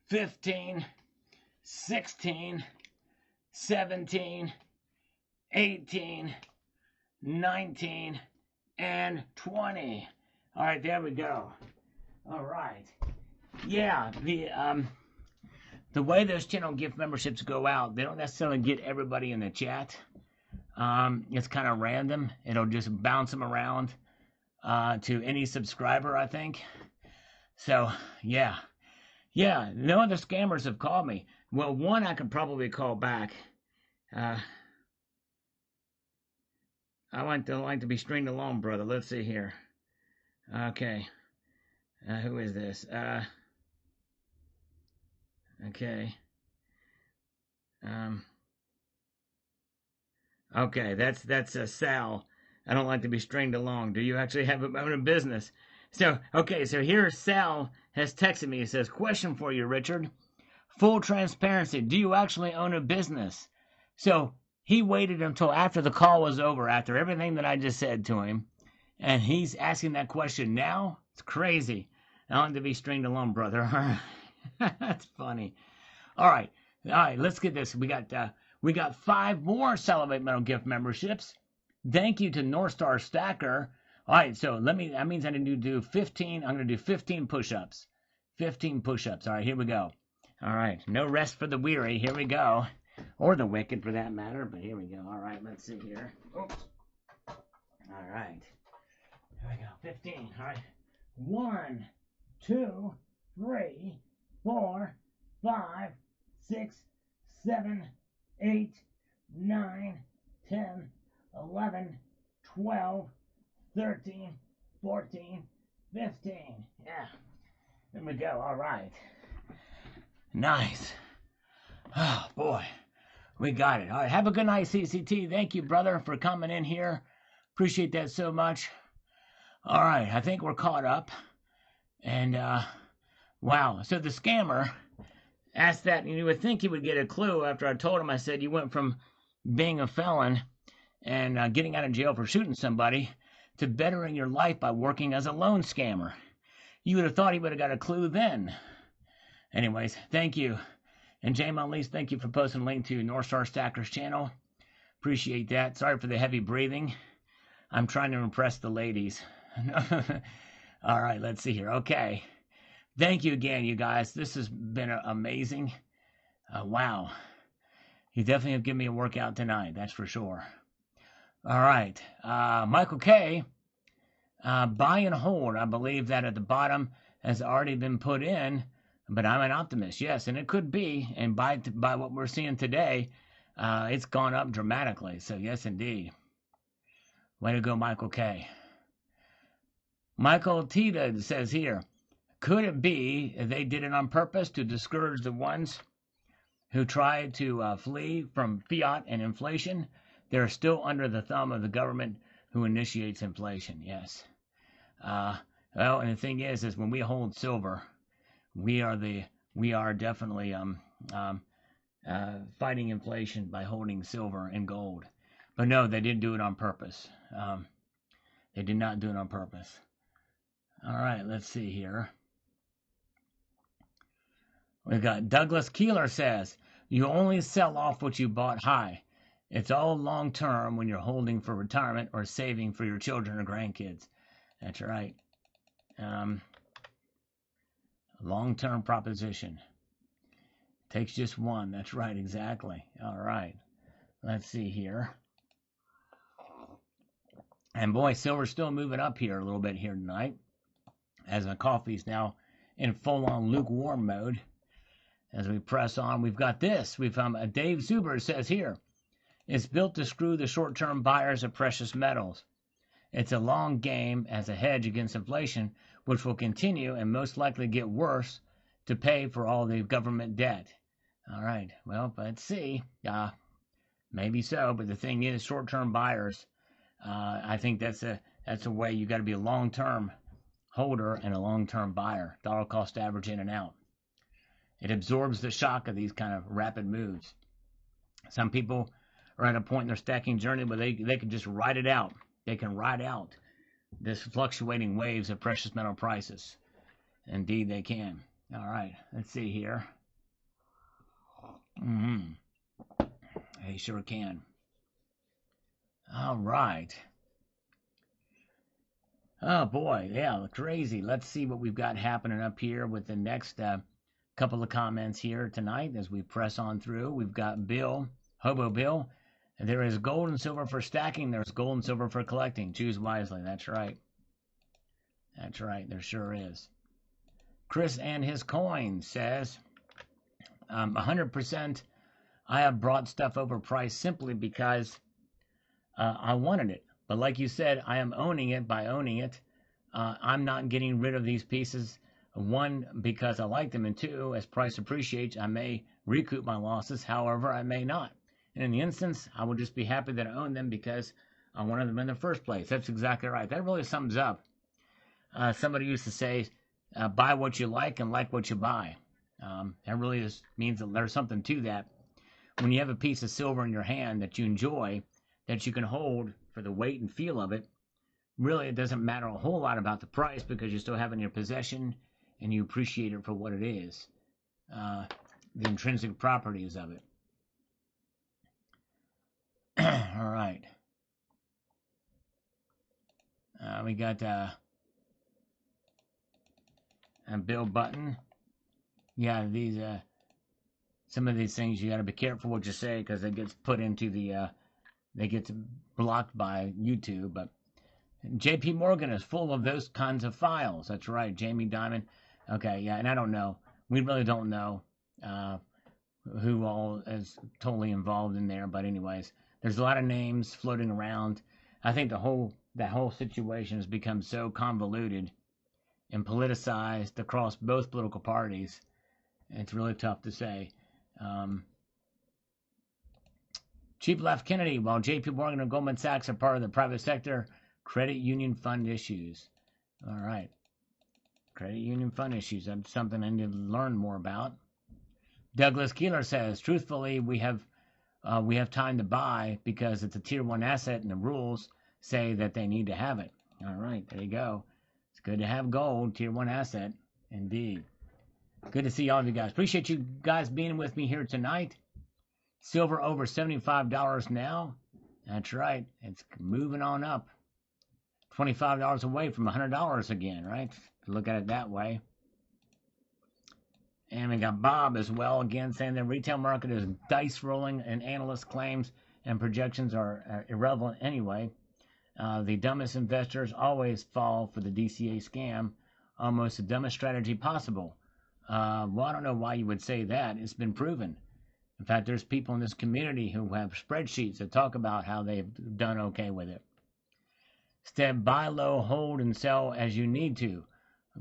Speaker 1: 15, 16, 17, 18, 19, and 20. All right, there we go. All right. Yeah, the way those channel gift memberships go out, they don't necessarily get everybody in the chat. It's kind of random. It'll just bounce them around to any subscriber, I think. So, yeah. Yeah, no other scammers have called me. Well, one I could probably call back. I like to be stringed along, brother. Let's see here. Okay. Who is this? Okay. Okay, that's Sal. I don't like to be stringed along. Do you actually have own a business? So, okay, so here Sal has texted me. He says, question for you, Richard. Full transparency. Do you actually own a business? So he waited until after the call was over, after everything that I just said to him, and he's asking that question now? It's crazy. I don't like to be stringed along, brother. That's funny. All right, let's get this. We got 5 more Celebrate Metal gift memberships. Thank you to North Star Stacker. All right, so that means I need to do 15. I'm going to do 15 push-ups. 15 push-ups. All right, here we go. All right, no rest for the weary. Here we go. Or the wicked, for that matter, but here we go. All right, let's see here. Oops. All right. Here we go. 15. All right. 1, 2, 3, 4, 5, 6, 7, 8, 9, 10, 11, 12, 13, 14, 15. Yeah. There we go. All right. Nice. Oh, boy. We got it. All right. Have a good night, CCT. Thank you, brother, for coming in here. Appreciate that so much. All right. I think we're caught up. And, wow. So the scammer asked that, and you would think he would get a clue after I told him. I said, you went from being a felon and getting out of jail for shooting somebody to bettering your life by working as a loan scammer. You would have thought he would have got a clue then. Anyways, thank you. And James Unleashed, thank you for posting a link to North Star Stacker's channel. Appreciate that. Sorry for the heavy breathing. I'm trying to impress the ladies. All right, let's see here. Okay. Thank you again, you guys. This has been amazing. Wow. You definitely have given me a workout tonight, that's for sure. All right. Michael K. Buy and hold. I believe that at the bottom has already been put in, but I'm an optimist. Yes, and it could be. And by what we're seeing today, it's gone up dramatically. So, yes, indeed. Way to go, Michael K. Michael Tita says here, could it be they did it on purpose to discourage the ones who tried to flee from fiat and inflation? They're still under the thumb of the government who initiates inflation. Yes. Well, and the thing is when we hold silver, we are definitely fighting inflation by holding silver and gold. But no, they didn't do it on purpose. They did not do it on purpose. All right, let's see here. We got Douglas Keeler says, you only sell off what you bought high. It's all long term when you're holding for retirement or saving for your children or grandkids. That's right. Long-term proposition. Takes just one. That's right, exactly. All right. Let's see here. And boy, silver's still moving up here a little bit here tonight, as my coffee's now in full-on lukewarm mode. As we press on, we've got this. We've Dave Zuber says here, it's built to screw the short-term buyers of precious metals. It's a long game as a hedge against inflation, which will continue and most likely get worse to pay for all the government debt. All right, well, let's see. Maybe so, but the thing is, short-term buyers, I think that's a way you got to be a long-term holder and a long-term buyer. Dollar cost average in and out. It absorbs the shock of these kind of rapid moves. Some people are at a point in their stacking journey where they can just ride it out. They can ride out this fluctuating waves of precious metal prices. Indeed, they can. All right, let's see here. They sure can. All right. Oh boy, yeah, crazy. Let's see what we've got happening up here with the next couple of comments here tonight as we press on through. We've got Bill, Hobo Bill. There is gold and silver for stacking. There's gold and silver for collecting. Choose wisely. That's right. That's right. There sure is. Chris and his coin says, 100% I have brought stuff overpriced simply because I wanted it. But like you said, I am owning it by owning it. I'm not getting rid of these pieces. One, because I like them, and two, as price appreciates, I may recoup my losses. However, I may not. And in the instance, I will just be happy that I own them because I wanted them in the first place. That's exactly right. That really sums up. Somebody used to say, buy what you like and like what you buy. That really means that there's something to that. When you have a piece of silver in your hand that you enjoy, that you can hold for the weight and feel of it, really it doesn't matter a whole lot about the price because you still have it in your possession and you appreciate it for what it is. The intrinsic properties of it. All right. We got Bill Button. Yeah, these some of these things you got to be careful what you say because it gets put into the they get blocked by YouTube. But J.P. Morgan is full of those kinds of files. That's right, Jamie Dimon. Okay, yeah, and I don't know. We really don't know who all is totally involved in there. But anyways, there's a lot of names floating around. I think that whole situation has become so convoluted and politicized across both political parties. It's really tough to say. Chief Left Kennedy, while J.P. Morgan and Goldman Sachs are part of the private sector, credit union fund issues. All right. Credit union fund issues. That's something I need to learn more about. Douglas Keeler says, truthfully, we have time to buy because it's a tier 1 asset and the rules say that they need to have it. All right, there you go. It's good to have gold, tier 1 asset. Indeed. Good to see all of you guys. Appreciate you guys being with me here tonight. Silver over $75 now. That's right. It's moving on up. $25 away from $100 again, right? Look at it that way. And we got Bob as well, again, saying the retail market is dice rolling and analyst claims and projections are irrelevant anyway. The dumbest investors always fall for the DCA scam. Almost the dumbest strategy possible. Well, I don't know why you would say that. It's been proven. In fact, there's people in this community who have spreadsheets that talk about how they've done okay with it. Instead, buy low, hold, and sell as you need to.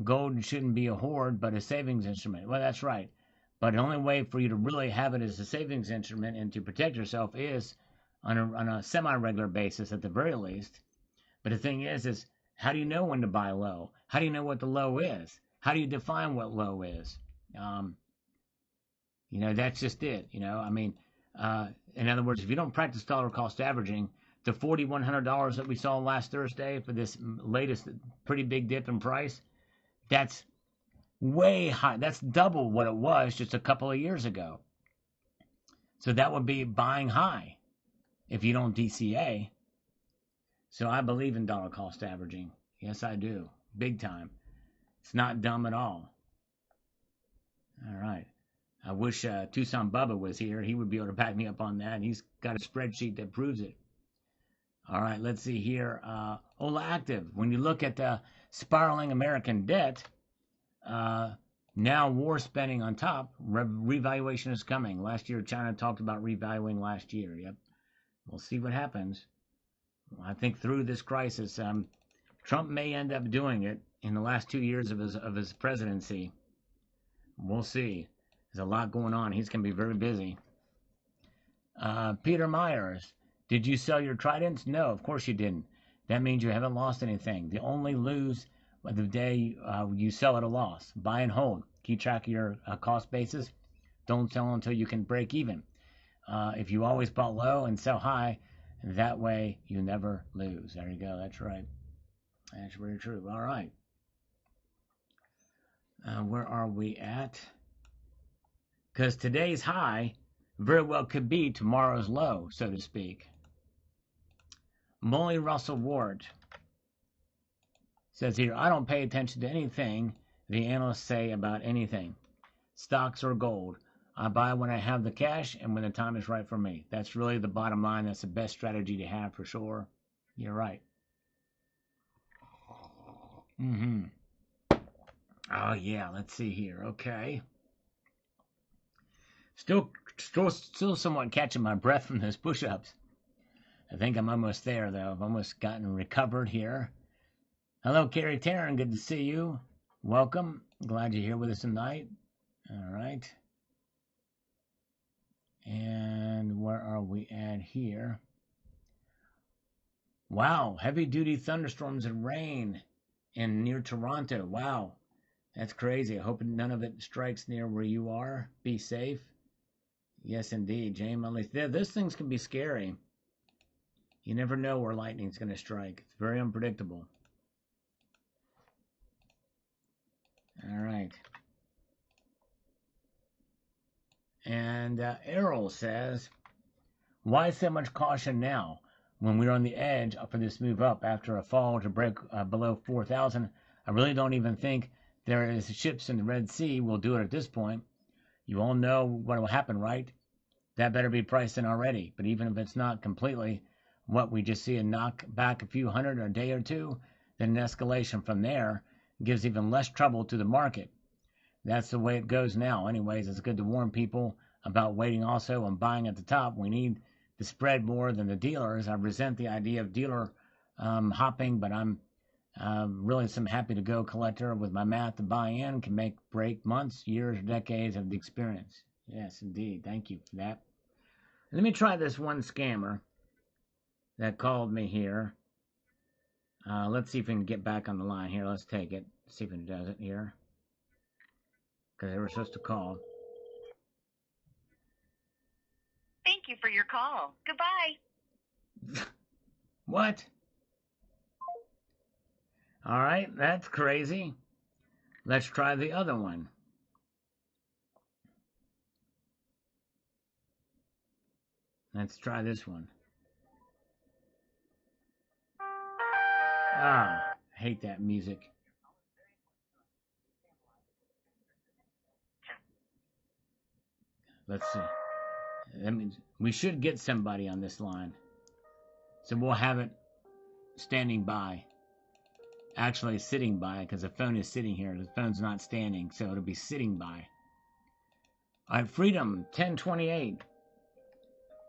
Speaker 1: Gold shouldn't be a hoard, but a savings instrument. Well, that's right. But the only way for you to really have it as a savings instrument and to protect yourself is on a semi-regular basis at the very least. But the thing is how do you know when to buy low? How do you know what the low is? How do you define what low is? That's just it. In other words, if you don't practice dollar cost averaging, the $4,100 that we saw last Thursday for this latest pretty big dip in price, that's way high. That's double what it was just a couple of years ago. So that would be buying high if you don't DCA. So I believe in dollar cost averaging. Yes, I do. Big time. It's not dumb at all. All right. I wish Tucson Bubba was here. He would be able to back me up on that. He's got a spreadsheet that proves it. All right, let's see here. Ola Active. When you look at the spiraling American debt, now war spending on top, revaluation is coming. Last year, China talked about revaluing last year. Yep. We'll see what happens. I think through this crisis, Trump may end up doing it in the last 2 years of his presidency. We'll see. There's a lot going on. He's going to be very busy. Peter Myers, did you sell your tridents? No, of course you didn't. That means you haven't lost anything. You only lose the day you sell at a loss. Buy and hold. Keep track of your cost basis. Don't sell until you can break even. If you always bought low and sell high, that way you never lose. There you go. That's right. That's very true. All right. Where are we at? Because today's high very well could be tomorrow's low, so to speak. Molly Russell Ward says here, I don't pay attention to anything the analysts say about anything, stocks or gold. I buy when I have the cash and when the time is right for me. That's really the bottom line. That's the best strategy to have for sure. You're right. Mm-hmm. Oh, yeah. Let's see here. Okay. Still somewhat catching my breath from those push-ups. I think I'm almost there, though. I've almost gotten recovered here. Hello, Carrie Taryn. Good to see you. Welcome. Glad you're here with us tonight. All right. And where are we at here? Wow. Heavy-duty thunderstorms and rain near Toronto. Wow. That's crazy. I hope none of it strikes near where you are. Be safe. Yes, indeed. James, those things can be scary. You never know where lightning's going to strike. It's very unpredictable. All right. And Errol says, why so much caution now when we're on the edge for this move up after a fall to break below 4,000? I really don't even think there is ships in the Red Sea will do it at this point. You all know what will happen, right? That better be priced in already. But even if it's not completely, what we just see a knock back a few hundred a day or two, then an escalation from there gives even less trouble to the market. That's the way it goes now. Anyways, it's good to warn people about waiting also and buying at the top. We need the spread more than the dealers. I resent the idea of dealer hopping, but I'm really some happy to go collector with my math to buy in can break months, years, or decades of the experience. Yes, indeed. Thank you for that. Let me try this one scammer that called me here. Let's see if we can get back on the line here. Let's take it. See if it does it here. Because they were supposed to call.
Speaker 3: Thank you for your call. Goodbye.
Speaker 1: What? All right, that's crazy. Let's try the other one. Let's try this one. Ah, I hate that music. Let's see. That means we should get somebody on this line. So we'll have it standing by. Actually sitting by, because the phone is sitting here. The phone's not standing, so it'll be sitting by. All right, Freedom 1028.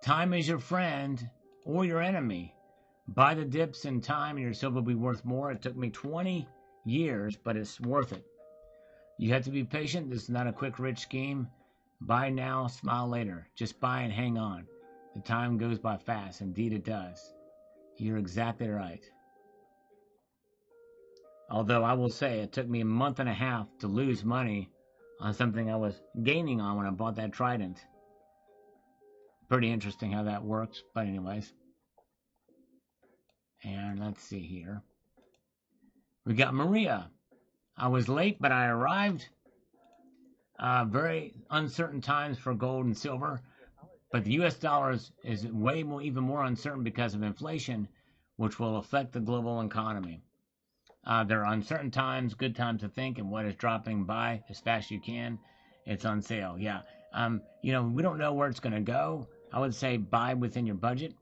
Speaker 1: Time is your friend or your enemy. Buy the dips in time and your silver will be worth more. It took me 20 years, but it's worth it. You have to be patient. This is not a quick rich scheme. Buy now, smile later. Just buy and hang on. The time goes by fast. Indeed it does. You're exactly right. Although I will say it took me a month and a half to lose money on something I was gaining on when I bought that Trident. Pretty interesting how that works. But anyways. And let's see here. We got Maria. I was late, but I arrived. Very uncertain times for gold and silver. But the U.S. dollar is way more, even more uncertain because of inflation, which will affect the global economy. There are uncertain times, good times to think, and what is dropping by as fast as you can. It's on sale. Yeah. We don't know where it's going to go. I would say buy within your budget,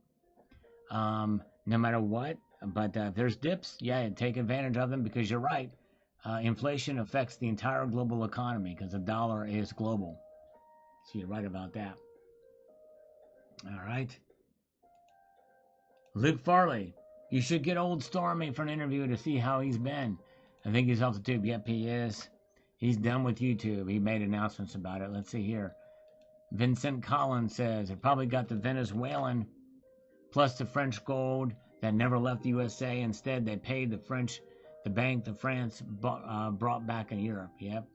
Speaker 1: no matter what. But if there's dips, yeah, take advantage of them because you're right. Inflation affects the entire global economy because the dollar is global. So you're right about that. All right. Luke Farley. You should get old Stormy for an interview to see how he's been. I think he's off the tube. Yep, he is. He's done with YouTube. He made announcements about it. Let's see here. Vincent Collins says it probably got the Venezuelan plus the French gold that never left the USA. Instead, they paid the bank the France brought back in Europe. Yep.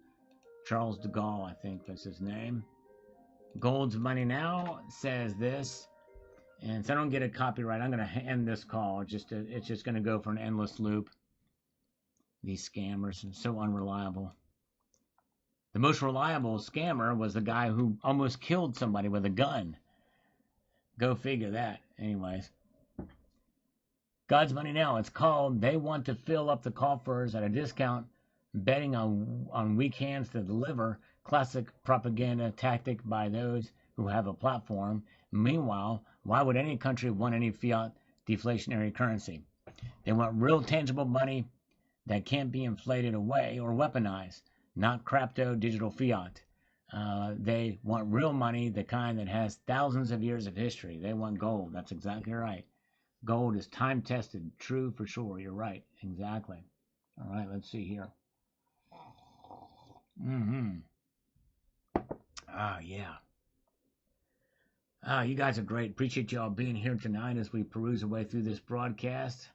Speaker 1: Charles de Gaulle, I think was his name. Gold's Money Now says this. And so I don't get a copyright, I'm going to end this call. It's just going to go for an endless loop. These scammers are so unreliable. The most reliable scammer was the guy who almost killed somebody with a gun. Go figure that. Anyways. God's Money Now. It's called They Want to Fill Up the Coffers at a Discount, betting on weak hands to deliver. Classic propaganda tactic by those who have a platform. Meanwhile, why would any country want any fiat deflationary currency? They want real tangible money that can't be inflated away or weaponized, not crypto digital fiat. They want real money, the kind that has thousands of years of history. They want gold. That's exactly right. Gold is time-tested. True for sure. You're right. Exactly. All right, let's see here. Yeah. You guys are great. Appreciate y'all being here tonight as we peruse our way through this broadcast.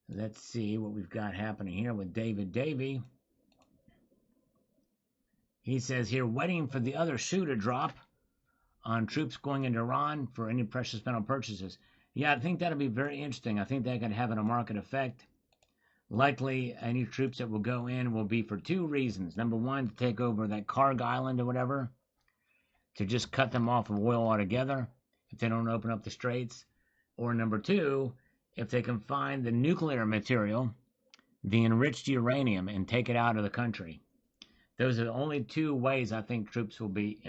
Speaker 1: Let's see what we've got happening here with David Davey. He says here, waiting for the other shoe to drop on troops going into Iran for any precious metal purchases. Yeah, I think that'll be very interesting. I think that could have a market effect. Likely, any troops that will go in will be for two reasons. Number one, to take over that Karg Island or whatever, to just cut them off of oil altogether if they don't open up the straits. Or number two, if they can find the nuclear material, the enriched uranium, and take it out of the country. Those are the only two ways I think troops will be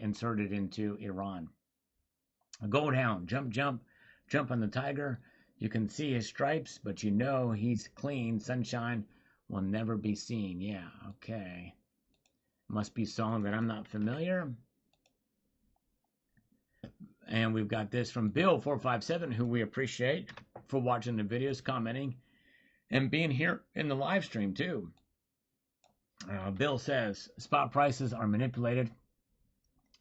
Speaker 1: inserted into Iran. A gold hound, jump on the tiger. You can see his stripes, but you know he's clean. Sunshine will never be seen. Yeah, okay. Must be a song that I'm not familiar. And we've got this from Bill457, who we appreciate for watching the videos, commenting, and being here in the live stream too. Bill says, spot prices are manipulated.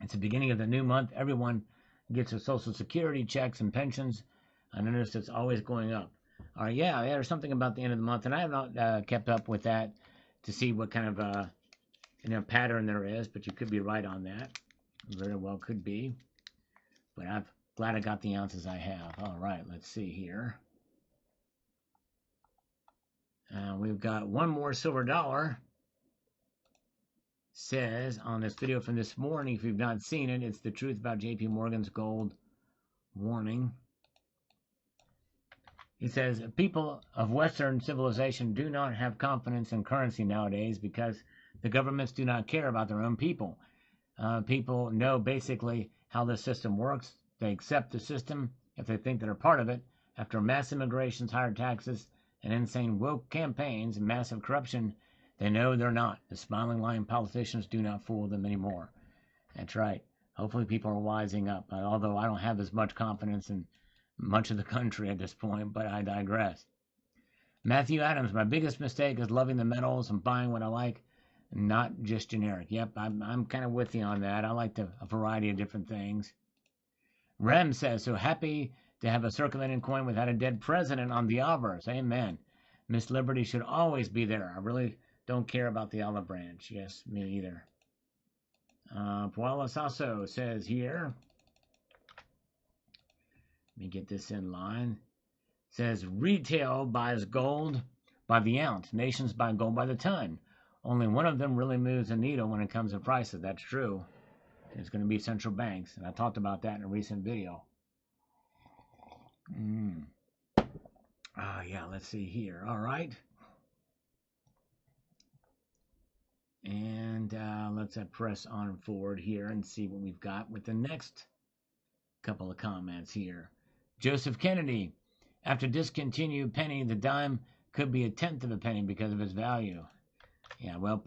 Speaker 1: It's the beginning of the new month. Everyone gets their Social Security checks and pensions. I noticed it's always going up. Yeah, there's something about the end of the month, and I have not kept up with that to see what kind of pattern there is, but you could be right on that. Very well could be. But I'm glad I got the ounces I have. All right, let's see here. We've got one more silver dollar. Says on this video from this morning, if you've not seen it, it's the truth about JP Morgan's gold warning. He says, people of Western civilization do not have confidence in currency nowadays because the governments do not care about their own people. People know basically how the system works. They accept the system if they think they're part of it. After mass immigrations, higher taxes, and insane woke campaigns and massive corruption, they know they're not. The smiling lying politicians do not fool them anymore. That's right. Hopefully people are wising up. Although I don't have as much confidence in much of the country at this point, but I digress. Matthew Adams, my biggest mistake is loving the metals and buying what I like, not just generic. Yep, I'm kind of with you on that. I like a variety of different things. Rem says, so happy to have a circulating coin without a dead president on the Avars. Amen. Miss Liberty should always be there. I really don't care about the olive branch. Yes, me either. Puala Sasso says here, let me get this in line. Says retail buys gold by the ounce. Nations buy gold by the ton. Only one of them really moves the needle when it comes to prices. That's true. It's going to be central banks. And I talked about that in a recent video. Yeah, let's see here. All right. And let's press on forward here and see what we've got with the next couple of comments here. Joseph Kennedy, after discontinued penny, the dime could be 1/10 of a penny because of its value. Yeah, well,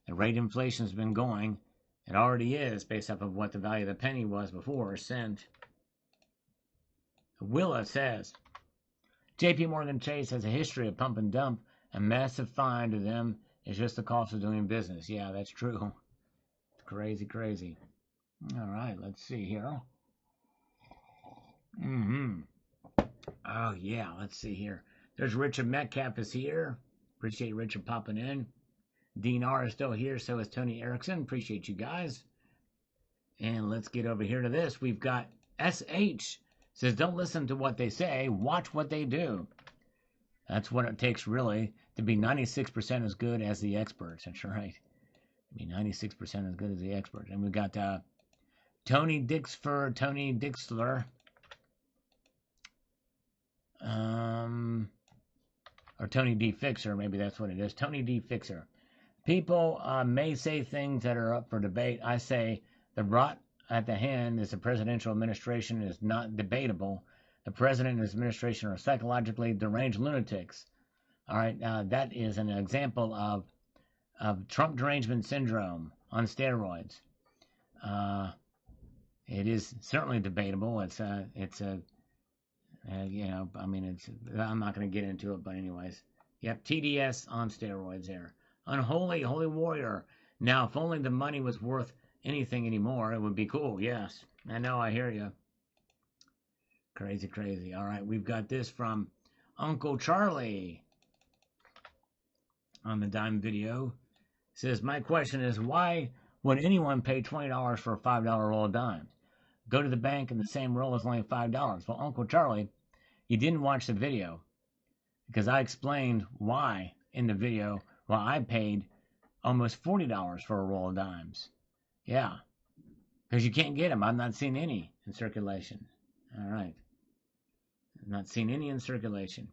Speaker 1: the rate inflation has been going. It already is based off of what the value of the penny was before, cent. Willa says, JP Morgan Chase has a history of pump and dump. A massive fine to them is just the cost of doing business. Yeah, that's true. It's crazy, crazy. All right, let's see here. Oh, yeah, let's see here. There's Richard Metcalf is here. Appreciate Richard popping in. Dean R is still here, so is Tony Erickson. Appreciate you guys. And let's get over here to this. We've got SH. Says, don't listen to what they say. Watch what they do. That's what it takes, really. To be 96% as good as the experts. That's right. To be 96% as good as the experts. And we've got Tony Dixler. Or Tony D. Fixer, maybe that's what it is. Tony D. Fixer. People may say things that are up for debate. I say the rot at the hand is the presidential administration is not debatable. The president and his administration are psychologically deranged lunatics. All right, that is an example of Trump derangement syndrome on steroids. It is certainly debatable. It's you know, I mean, I'm not going to get into it, but anyways. Yep, TDS on steroids there. Unholy, holy warrior. Now, if only the money was worth anything anymore, it would be cool. Yes, I know, I hear you. Crazy, crazy. All right, we've got this from Uncle Charlie on the dime video. It says, my question is, why would anyone pay $20 for a $5 roll of dimes? Go to the bank and the same roll is only $5. Well, Uncle Charlie, you didn't watch the video because I explained why in the video. Well, I paid almost $40 for a roll of dimes. Yeah, because you can't get them. I've not seen any in circulation. All right. I've not seen any in circulation.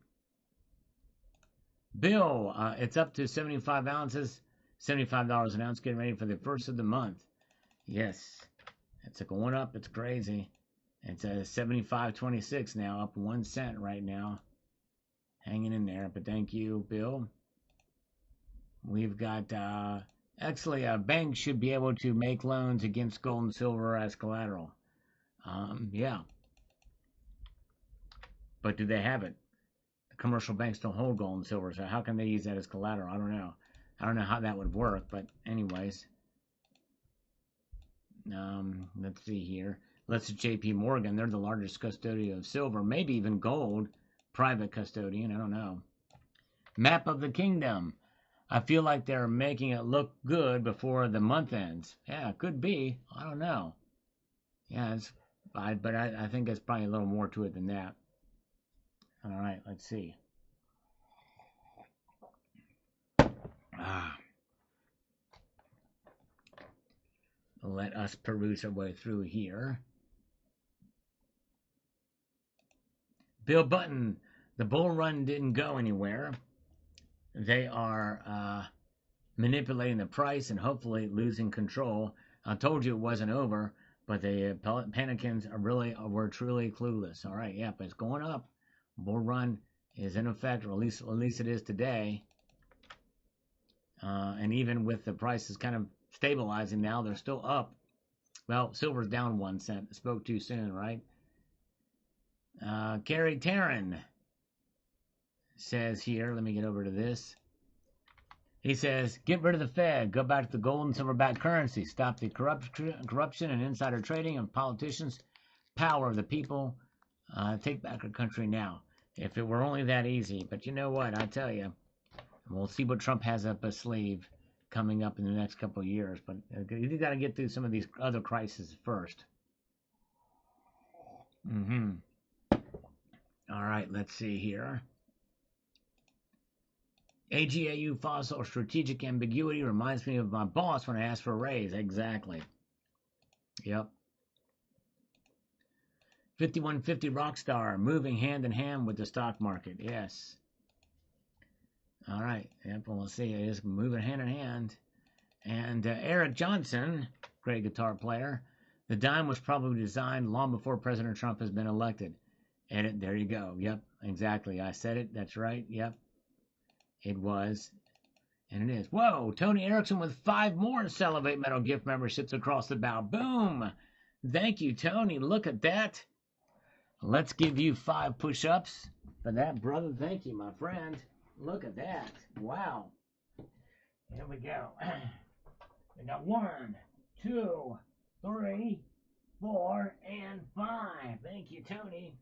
Speaker 1: Bill, it's up to 75 ounces, $75 an ounce. Getting ready for the first of the month. Yes. It's going up. It's crazy. It's at 75.26 now, up 1 cent right now. Hanging in there. But thank you, Bill. We've got, actually, banks should be able to make loans against gold and silver as collateral. Yeah. But do they have it? The commercial banks don't hold gold and silver, so how can they use that as collateral? I don't know. I don't know how that would work, but anyways. Let's see here. Let's see, JP Morgan. They're the largest custodian of silver, maybe even gold. Private custodian. I don't know. Map of the kingdom. I feel like they're making it look good before the month ends. Yeah, it could be. I don't know. Yeah, but I think there's probably a little more to it than that. All right, let's see. Let us peruse our way through here. Bill Button, the bull run didn't go anywhere. They are manipulating the price and hopefully losing control. I told you it wasn't over, but the Panicans were truly clueless. All right, yeah, but it's going up. Bull run is in effect, or at least it is today. And even with the prices kind of stabilizing now, they're still up. Well, silver's down 1 cent. I spoke too soon, right? Gary Tarrin says here, let me get over to this. He says, get rid of the Fed, go back to the gold and silver-backed currency, stop the corruption and insider trading and politicians, power of the people, take back our country now. If it were only that easy. But you know what, I tell you, we'll see what Trump has up his sleeve coming up in the next couple of years. But you got to get through some of these other crises first. All right, let's see here. AGAU fossil strategic ambiguity reminds me of my boss when I asked for a raise. Exactly. Yep. 5150 Rockstar, moving hand in hand with the stock market. Yes. All right. Yep, we'll see. It is moving hand in hand. And Eric Johnson, great guitar player. The dime was probably designed long before President Trump has been elected. Edit, there you go. Yep, exactly. I said it. That's right. Yep. It was. And it is. Whoa, Tony Erickson with 5 more Salivate Metal gift memberships across the bow. Boom. Thank you, Tony. Look at that. Let's give you 5 push-ups for that, brother. Thank you, my friend. Look at that. Wow. Here we go. We got 1, 2, 3, 4, and 5. Thank you, Tony.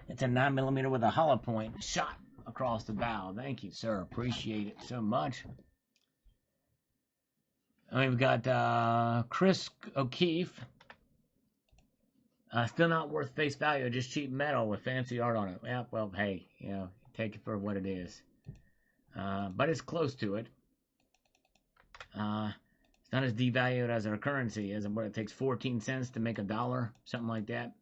Speaker 1: It's a 9mm with a hollow point shot across the bow. Thank you, sir. Appreciate it so much. And we've got Chris O'Keefe. Still not worth face value, just cheap metal with fancy art on it. Yeah, well, hey, you know, Take it for what it is. But it's close to it. It's not as devalued as our currency is. What it takes 14 cents to make $1, something like that.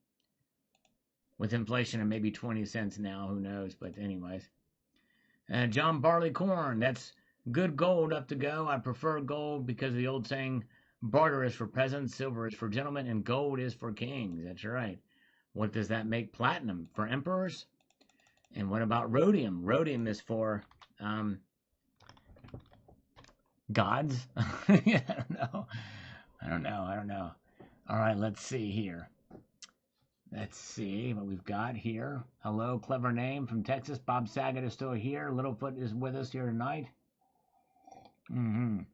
Speaker 1: With inflation of maybe 20 cents now, who knows? But anyways. John Barleycorn, that's good gold up to go. I prefer gold because of the old saying, barter is for peasants, silver is for gentlemen, and gold is for kings. That's right. What does that make platinum? For emperors? And what about rhodium? Rhodium is for gods? Yeah, I don't know. All right, let's see here. Let's see what we've got here. Hello, clever name from Texas. Bob Saget is still here. Littlefoot is with us here tonight. All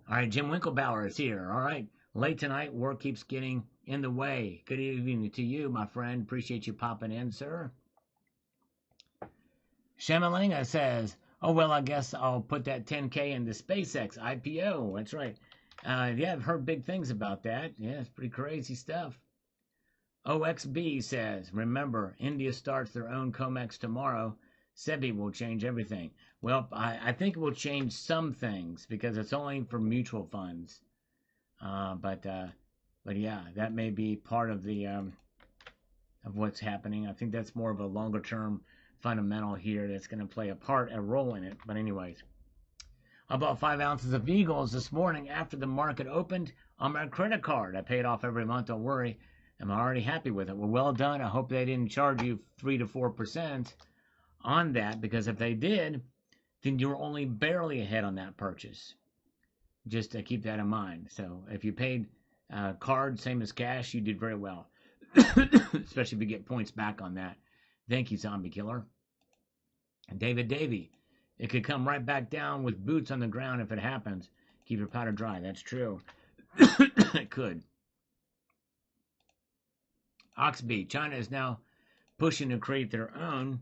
Speaker 1: right, Jim Winklebauer is here. All right, late tonight. Work keeps getting in the way. Good evening to you, my friend. Appreciate you popping in, sir. Shamalinga says, oh, well, I guess I'll put that 10K into SpaceX IPO. That's right. Yeah, I've heard big things about that. Yeah, it's pretty crazy stuff. OXB says, remember, India starts their own COMEX tomorrow. SEBI will change everything. Well, I think it will change some things because it's only for mutual funds. But yeah, that may be part of the of what's happening. I think that's more of a longer term fundamental here that's going to play a role in it. But anyways, I bought 5 ounces of Eagles this morning after the market opened on my credit card. I pay it off every month. Don't worry. I'm already happy with it. Well done. I hope they didn't charge you 3 to 4% on that, because if they did, then you were only barely ahead on that purchase. Just to keep that in mind. So if you paid card, same as cash, you did very well. Especially if you get points back on that. Thank you, Zombie Killer. And David Davey, it could come right back down with boots on the ground if it happens. Keep your powder dry. That's true. It could. Oxby, China is now pushing to create their own.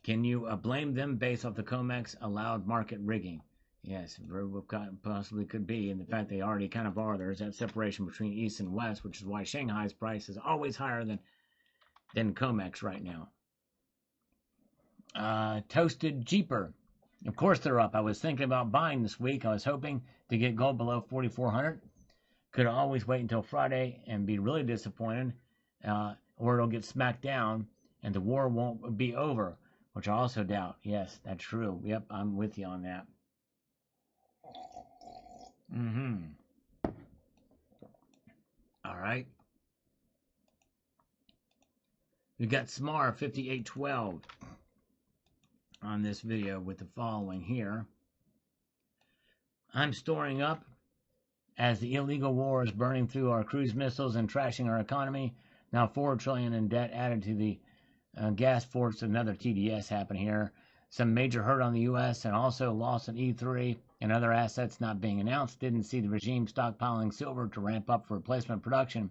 Speaker 1: Can you blame them based off the COMEX allowed market rigging? Yes, very well possibly could be. And the fact they already kind of are. There's that separation between East and West, which is why Shanghai's price is always higher than COMEX right now. Toasted Jeeper. Of course they're up. I was thinking about buying this week. I was hoping to get gold below 4,400. Could always wait until Friday and be really disappointed. Or it'll get smacked down and the war won't be over, which I also doubt. Yes, that's true. Yep, I'm with you on that. All right. We got Smar 5812 on this video with the following here. I'm storing up as the illegal war is burning through our cruise missiles and trashing our economy. Now $4 trillion in debt added to the gas force. Another TDS happened here. Some major hurt on the U.S. and also loss in E3 and other assets not being announced. Didn't see the regime stockpiling silver to ramp up for replacement production,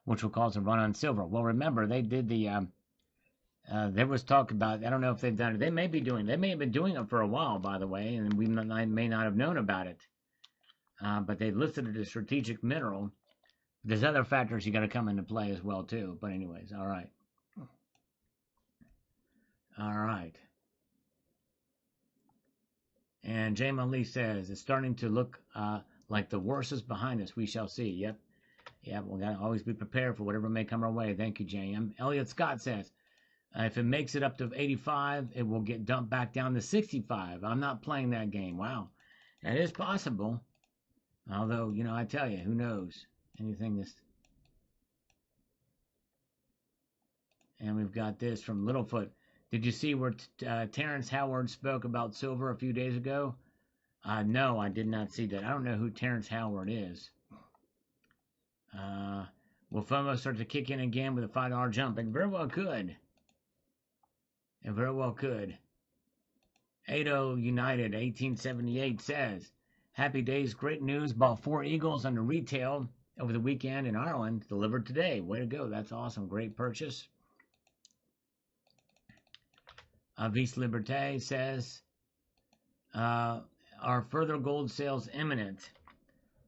Speaker 1: which will cause a run on silver. Well, remember, they did the, there was talk about, I don't know if they've done it. They may have been doing it for a while, by the way, and we may not have known about it. But they listed it as strategic mineral. There's other factors you got to come into play as well, too. But anyways, all right. All right. And Jamin Lee says, it's starting to look like the worst is behind us. We shall see. Yep. Yeah, we got to always be prepared for whatever may come our way. Thank you, JM. Elliot Scott says, if it makes it up to 85, it will get dumped back down to 65. I'm not playing that game. Wow. That is possible. Although, you know, I tell you, who knows? Anything this. And we've got this from Littlefoot. Did you see where Terrence Howard spoke about silver a few days ago? No, I did not see that. I don't know who Terrence Howard is. Will FOMO start to kick in again with a $5 jump? It very well could. It very well could. Ado United 1878 says, happy days, great news. Bought 4 Eagles under retail over the weekend in Ireland. Delivered today. Way to go. That's awesome. Great purchase. Vice Liberté says, are further gold sales imminent?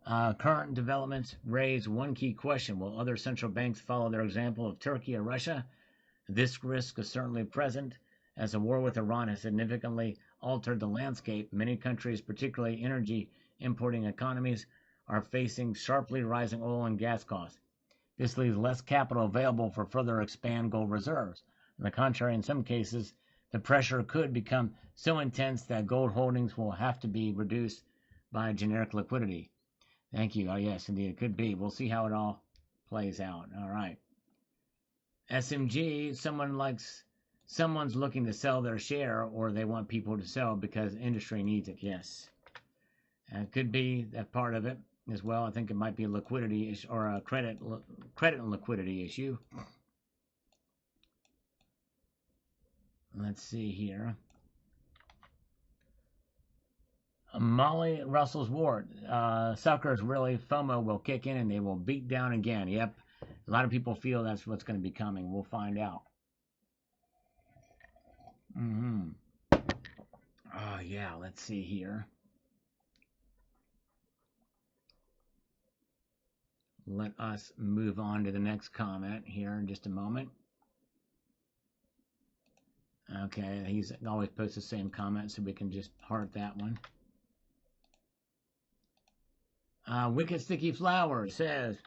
Speaker 1: Current developments raise one key question. Will other central banks follow their example of Turkey or Russia This risk is certainly present, as the war with Iran has significantly altered the landscape. Many countries, particularly energy importing economies, are facing sharply rising oil and gas costs. This leaves less capital available for further expand gold reserves. On the contrary, in some cases, the pressure could become so intense that gold holdings will have to be reduced by generic liquidity. Thank you. Oh, yes, indeed, it could be. We'll see how it all plays out. All right. SMG, someone's looking to sell their share, or they want people to sell because industry needs it. Yes. It could be that part of it as well. I think it might be a liquidity issue or a credit and liquidity issue. Let's see here. Molly Russell's Ward. Suckers really, FOMO will kick in and they will beat down again. Yep. A lot of people feel that's what's going to be coming. We'll find out. Oh, yeah. Let's see here. Let us move on to the next comment here in just a moment. Okay, he's always posts the same comment, so we can just heart that one. Wicked Sticky Flower says,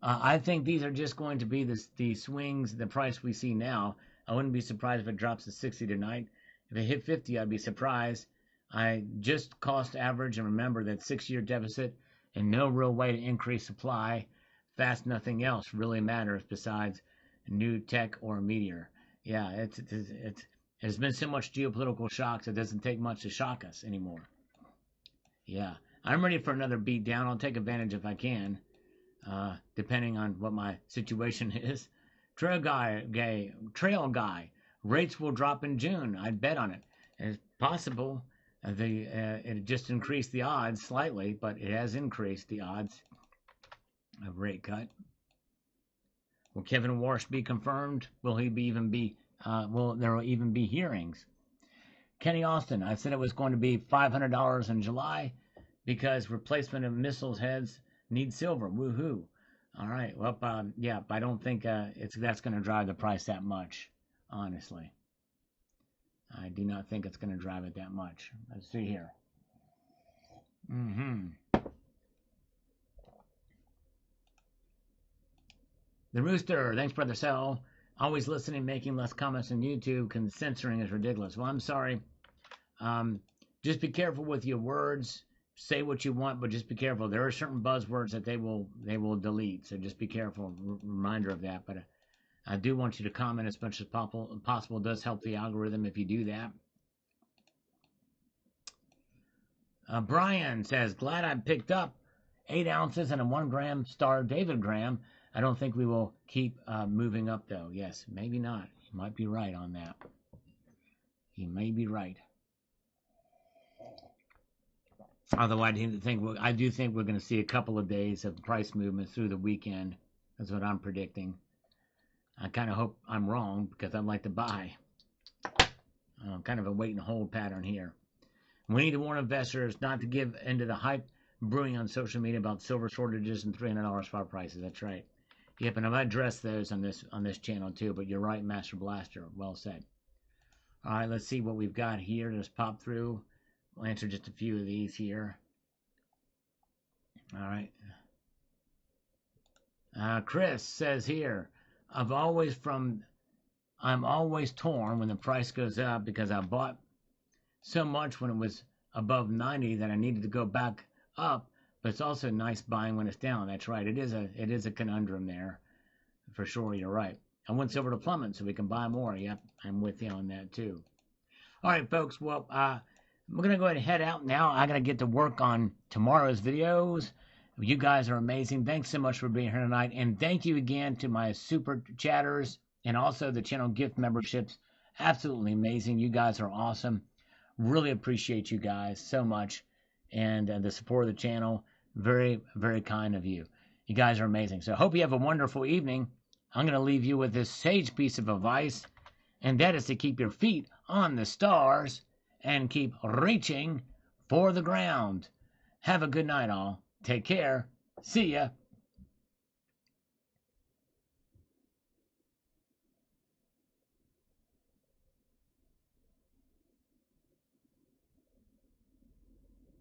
Speaker 1: I think these are just going to be the swings, the price we see now. I wouldn't be surprised if it drops to 60 tonight. If it hit 50, I'd be surprised. I just cost average and remember that 6-year deficit and no real way to increase supply. Fast, nothing else really matters besides new tech or meteor. Yeah, there's been so much geopolitical shocks, it doesn't take much to shock us anymore. Yeah, I'm ready for another beat down. I'll take advantage if I can, depending on what my situation is. Trail guy, rates will drop in June. I'd bet on it. It's possible. It just increased the odds slightly, but it has increased the odds of rate cut. Will Kevin Warsh be confirmed? Will there will even be hearings? Kenny Austin, I said it was going to be $500 in July because replacement of missiles heads need silver. Woohoo! All right. Well, yeah, I don't think that's going to drive the price that much. Honestly, I do not think it's going to drive it that much. Let's see here. The Rooster, thanks, Brother Cell. Always listening, making less comments on YouTube, because censoring is ridiculous. Well, I'm sorry. Just be careful with your words. Say what you want, but just be careful. There are certain buzzwords that they will delete, so just be careful. Reminder of that. But I do want you to comment as much as possible. It does help the algorithm if you do that. Brian says, glad I picked up 8 ounces and a 1 gram Star David gram. I don't think we will keep moving up, though. Yes, maybe not. You might be right on that. You may be right. Although I do think we're going to see a couple of days of price movement through the weekend. That's what I'm predicting. I kind of hope I'm wrong because I'd like to buy. Kind of a wait and hold pattern here. We need to warn investors not to give into the hype brewing on social media about silver shortages and $300 spot prices. That's right. Yep, and I've addressed those on this channel too. But you're right, Master Blaster. Well said. All right, let's see what we've got here. Just pop through. We'll answer just a few of these here. All right. Chris says here, I'm always torn when the price goes up because I bought so much when it was above 90 that I needed to go back up, but it's also nice buying when it's down. That's right. It is a conundrum there. For sure, you're right. I want silver to plummet so we can buy more. Yep, I'm with you on that too. All right, folks. Well, we're going to go ahead and head out now. I got to get to work on tomorrow's videos. You guys are amazing. Thanks so much for being here tonight. And thank you again to my super chatters and also the channel gift memberships. Absolutely amazing. You guys are awesome. Really appreciate you guys so much. And the support of the channel. Very, very kind of you. You guys are amazing. So I hope you have a wonderful evening. I'm going to leave you with this sage piece of advice. And that is to keep your feet on the stars and keep reaching for the ground. Have a good night, all. Take care. See ya.